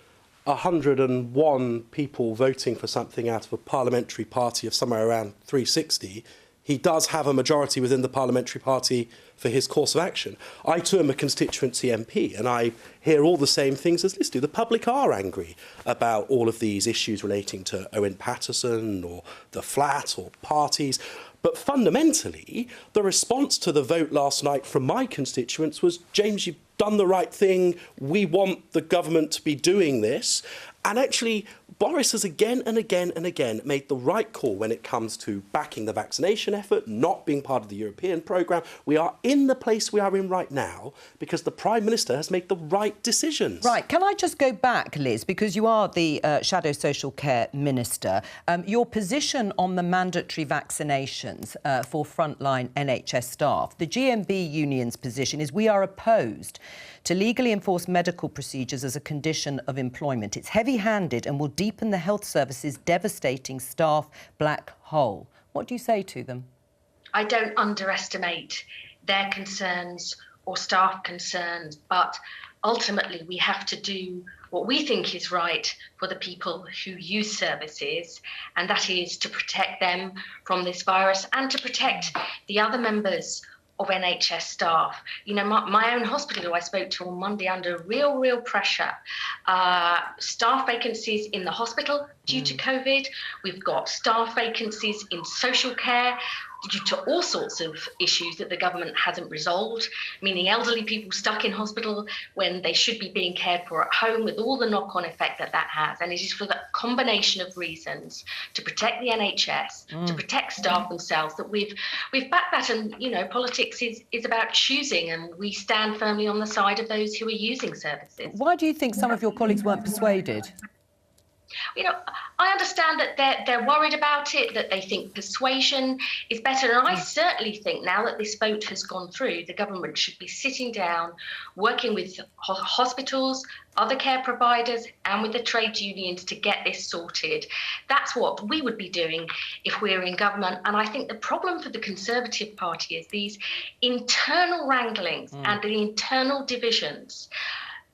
101 people voting for something out of a parliamentary party of somewhere around 360, he does have a majority within the parliamentary party for his course of action. I too am a constituency MP and I hear all the same things as Liz do. The public are angry about all of these issues relating to Owen Paterson or the flat or parties. But fundamentally, the response to the vote last night from my constituents was, James, you've done the right thing. We want the government to be doing this. And actually, Boris has again and again and again made the right call when it comes to backing the vaccination effort, not being part of the European programme. We are in the place we are in right now because the Prime Minister has made the right decisions. Right, can I just go back, Liz, because you are the Shadow Social Care Minister. Your position on the mandatory vaccinations for frontline NHS staff, the GMB union's position is we are opposed to legally enforced medical procedures as a condition of employment. It's heavy-handed and will deepen the health service's devastating staff black hole. What do you say to them? I don't underestimate their concerns or staff concerns, but ultimately we have to do what we think is right for the people who use services, and that is to protect them from this virus and to protect the other members of NHS staff. You know, my own hospital, who I spoke to on Monday, under real pressure. Staff vacancies in the hospital due to COVID. We've got staff vacancies in social care due to all sorts of issues that the government hasn't resolved, meaning elderly people stuck in hospital when they should be being cared for at home, with all the knock-on effect that that has. And it is for the combination of reasons to protect the NHS, to protect staff themselves, that we've backed that. And, you know, politics is about choosing, and we stand firmly on the side of those who are using services. Why do you think some of your colleagues weren't persuaded? You know, I understand that they're worried about it, that they think persuasion is better. And I certainly think now that this vote has gone through, the government should be sitting down, working with hospitals, other care providers and with the trade unions to get this sorted. That's what we would be doing if we were in government. And I think the problem for the Conservative Party is these internal wranglings and the internal divisions.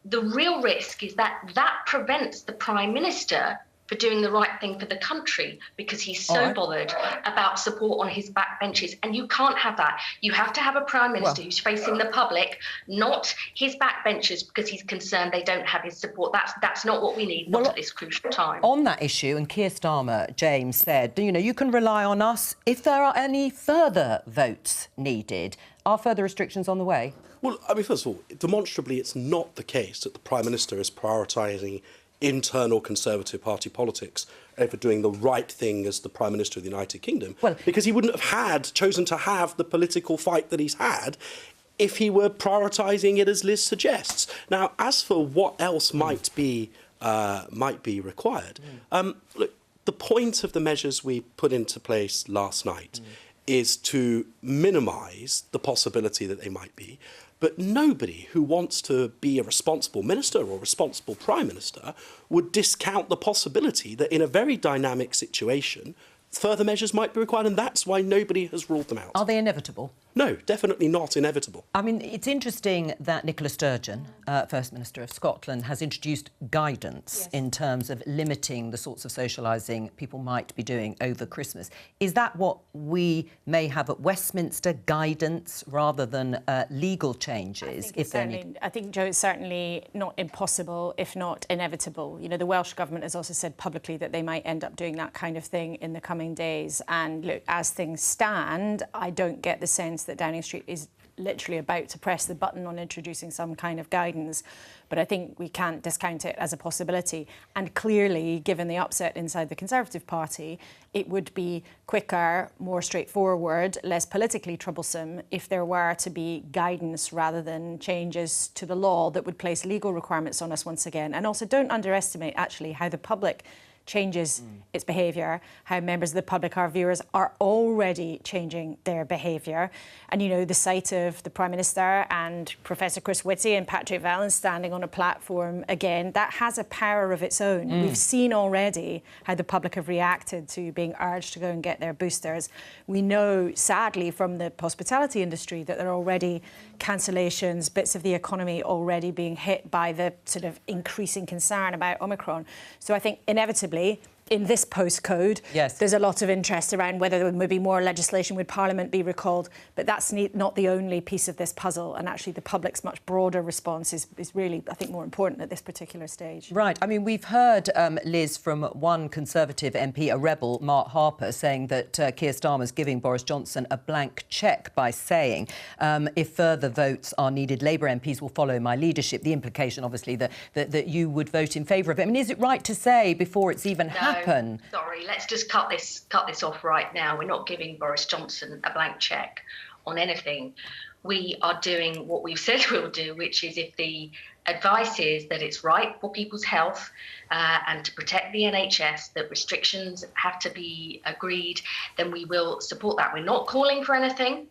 The real risk is that prevents the Prime Minister for doing the right thing for the country, because he's so bothered about support on his backbenches. And you can't have that. You have to have a Prime Minister who's facing the public, not his backbenchers, because he's concerned they don't have his support. That's not what we need, not at this crucial time. On that issue, and Keir Starmer, James, said, you know, you can rely on us if there are any further votes needed. Are further restrictions on the way? Well, I mean, first of all, demonstrably it's not the case that the Prime Minister is prioritising internal Conservative Party politics over doing the right thing as the Prime Minister of the United Kingdom, because he wouldn't have chosen to have the political fight that he's had if he were prioritising it as Liz suggests. Now, as for what else might be required, look, the point of the measures we put into place last night is to minimise the possibility that they might be. But nobody who wants to be a responsible minister or responsible Prime Minister would discount the possibility that in a very dynamic situation, further measures might be required, and that's why nobody has ruled them out. Are they inevitable? No, definitely not inevitable. I mean, it's interesting that Nicola Sturgeon, First Minister of Scotland, has introduced guidance in terms of limiting the sorts of socialising people might be doing over Christmas. Is that what we may have at Westminster, guidance rather than legal changes? I think, Jo, it's certainly not impossible, if not inevitable. You know, the Welsh Government has also said publicly that they might end up doing that kind of thing in the coming days. And look, as things stand, I don't get the sense that Downing Street is literally about to press the button on introducing some kind of guidance, but I think we can't discount it as a possibility. And clearly, given the upset inside the Conservative Party, it would be quicker, more straightforward, less politically troublesome if there were to be guidance rather than changes to the law that would place legal requirements on us once again. And also, don't underestimate actually how the public changes its behaviour, how members of the public, our viewers, are already changing their behaviour. And, you know, the sight of the Prime Minister and Professor Chris Whitty and Patrick Vallon standing on a platform again, that has a power of its own. We've seen already how the public have reacted to being urged to go and get their boosters. We know, sadly, from the hospitality industry that there are already cancellations, bits of the economy already being hit by the sort of increasing concern about Omicron. So I think inevitably in this postcode, there's a lot of interest around whether there would be more legislation, would Parliament be recalled, but that's not the only piece of this puzzle, and actually the public's much broader response is really, I think, more important at this particular stage. Right. I mean, we've heard, Liz, from one Conservative MP, a rebel, Mark Harper, saying that Keir Starmer's giving Boris Johnson a blank cheque by saying, if further votes are needed, Labour MPs will follow my leadership. The implication, obviously, that you would vote in favour of it. I mean, is it right to say before it's even happened? Sorry, let's just cut this off right now. We're not giving Boris Johnson a blank cheque on anything. We are doing what we've said we'll do, which is if the advice is that it's right for people's health and to protect the NHS, that restrictions have to be agreed, then we will support that. We're not calling for anything,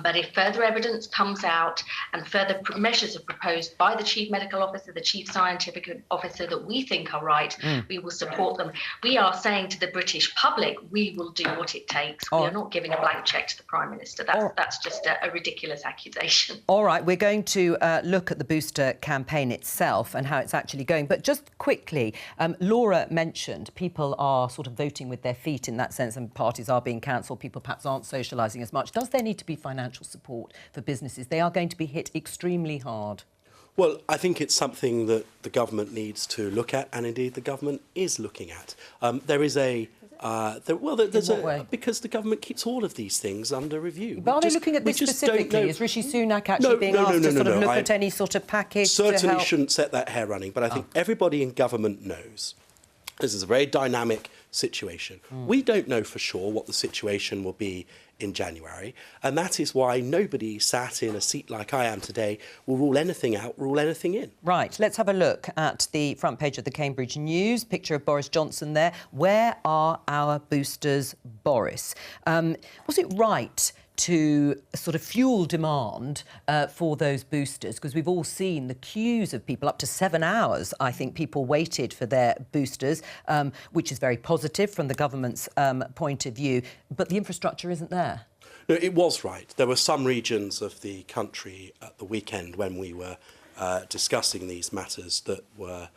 but if further evidence comes out and further measures are proposed by the Chief Medical Officer, the Chief Scientific Officer that we think are right, we will support them. We are saying to the British public, we will do what it takes. We are not giving a blank cheque to the Prime Minister. That's just a ridiculous accusation. All right, we're going to look at the booster campaign itself and how it's actually going. But just quickly, Laura mentioned people are sort of voting with their feet in that sense, and parties are being cancelled. People perhaps aren't socialising as much. Does there need to be financial support for businesses? They are going to be hit extremely hard. Well, I think it's something that the government needs to look at, and indeed the government is looking at. There is a... because the government keeps all of these things under review. But are they looking at this specifically? Is Rishi Sunak actually being asked to sort of look at any sort of package? Certainly shouldn't set that hair running, but I think everybody in government knows this is a very dynamic situation. We don't know for sure what the situation will be in January, and that is why nobody sat in a seat like I am today will rule anything out, rule anything in. Right, let's have a look at the front page of the Cambridge News. Picture of Boris Johnson there. Where are our boosters, Boris? Was it right to sort of fuel demand for those boosters? Because we've all seen the queues of people, up to 7 hours, I think, people waited for their boosters, which is very positive from the government's point of view. But the infrastructure isn't there. No, it was right. There were some regions of the country at the weekend when we were discussing these matters that were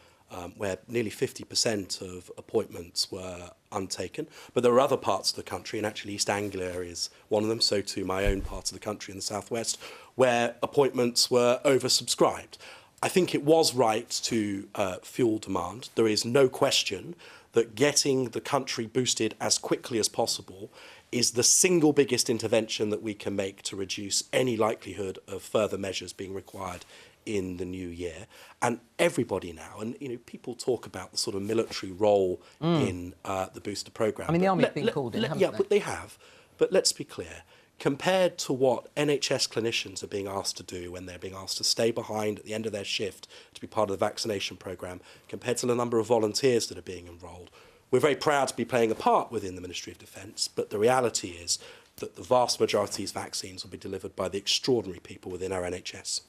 where nearly 50% of appointments were untaken. But there were other parts of the country, and actually East Anglia is one of them, so too my own part of the country in the southwest, where appointments were oversubscribed. I think it was right to fuel demand. There is no question that getting the country boosted as quickly as possible is the single biggest intervention that we can make to reduce any likelihood of further measures being required in the new year. And everybody now, and people talk about the sort of military role in the booster programme. I mean, the army's been called in, haven't they? Yeah, but they have. But let's be clear. Compared to what NHS clinicians are being asked to do when they're being asked to stay behind at the end of their shift to be part of the vaccination programme, compared to the number of volunteers that are being enrolled, we're very proud to be playing a part within the Ministry of Defence, but the reality is that the vast majority of these vaccines will be delivered by the extraordinary people within our NHS.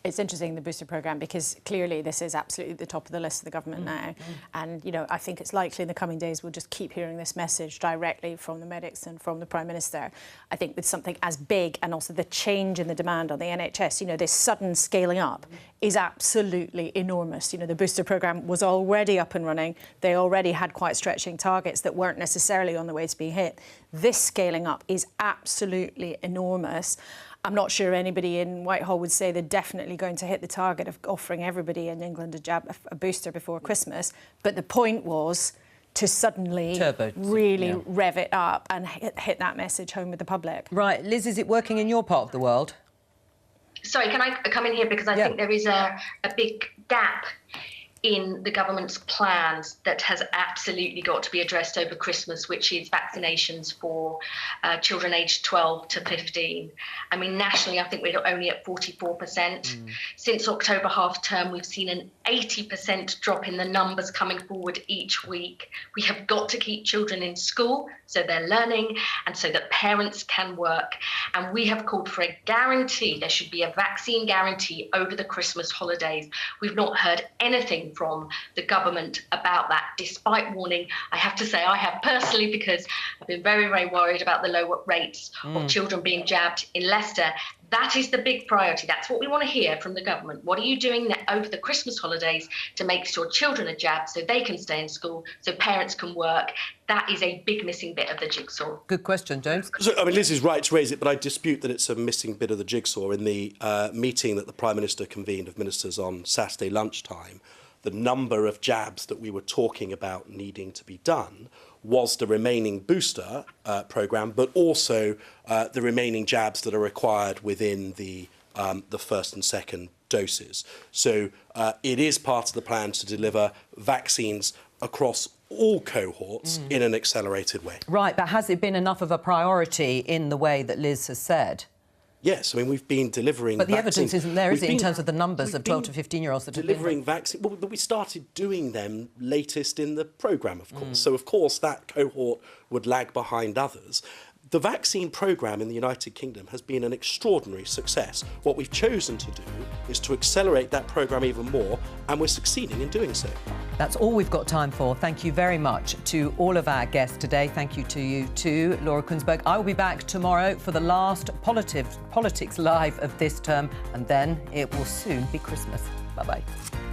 It's interesting, the booster programme, because clearly this is absolutely at the top of the list of the government now. And, I think it's likely in the coming days we'll just keep hearing this message directly from the medics and from the Prime Minister. I think with something as big, and also the change in the demand on the NHS, this sudden scaling up is absolutely enormous. The booster programme was already up and running. They already had quite stretching targets that weren't necessarily on the way to be hit. This scaling up is absolutely enormous. I'm not sure anybody in Whitehall would say they're definitely going to hit the target of offering everybody in England a booster before Christmas. But the point was to suddenly really rev it up and hit that message home with the public. Right. Liz, is it working in your part of the world? Sorry, can I come in here? Because I think there is a big gap in the government's plans that has absolutely got to be addressed over Christmas, which is vaccinations for children aged 12 to 15. I mean, nationally, I think we're only at 44%. Since October half term, we've seen an 80% drop in the numbers coming forward each week. We have got to keep children in school so they're learning and so that parents can work. And we have called for a guarantee. There should be a vaccine guarantee over the Christmas holidays. We've not heard anything from the government about that, despite warning. I have to say, I have personally, because I've been very, very worried about the low rates of children being jabbed in Leicester. That is the big priority. That's what we want to hear from the government. What are you doing over the Christmas holidays to make sure children are jabbed so they can stay in school, so parents can work? That is a big missing bit of the jigsaw. Good question, James. So, I mean, Liz is right to raise it, but I dispute that it's a missing bit of the jigsaw. In the meeting that the Prime Minister convened of ministers on Saturday lunchtime, the number of jabs that we were talking about needing to be done was the remaining booster programme, but also the remaining jabs that are required within the first and second doses. So it is part of the plan to deliver vaccines across all cohorts in an accelerated way. Right, but has it been enough of a priority in the way that Liz has said? Yes, I mean, we've been delivering But the vaccines. evidence isn't there, is it, in terms of the numbers of 12 to 15-year-olds that have been delivering vaccines. Well, but we started doing them latest in the programme, of course. So, of course, that cohort would lag behind others. The vaccine programme in the United Kingdom has been an extraordinary success. What we've chosen to do is to accelerate that programme even more, and we're succeeding in doing so. That's all we've got time for. Thank you very much to all of our guests today. Thank you to you too, Laura Kuenssberg. I will be back tomorrow for the last Politics Live of this term, and then it will soon be Christmas. Bye-bye.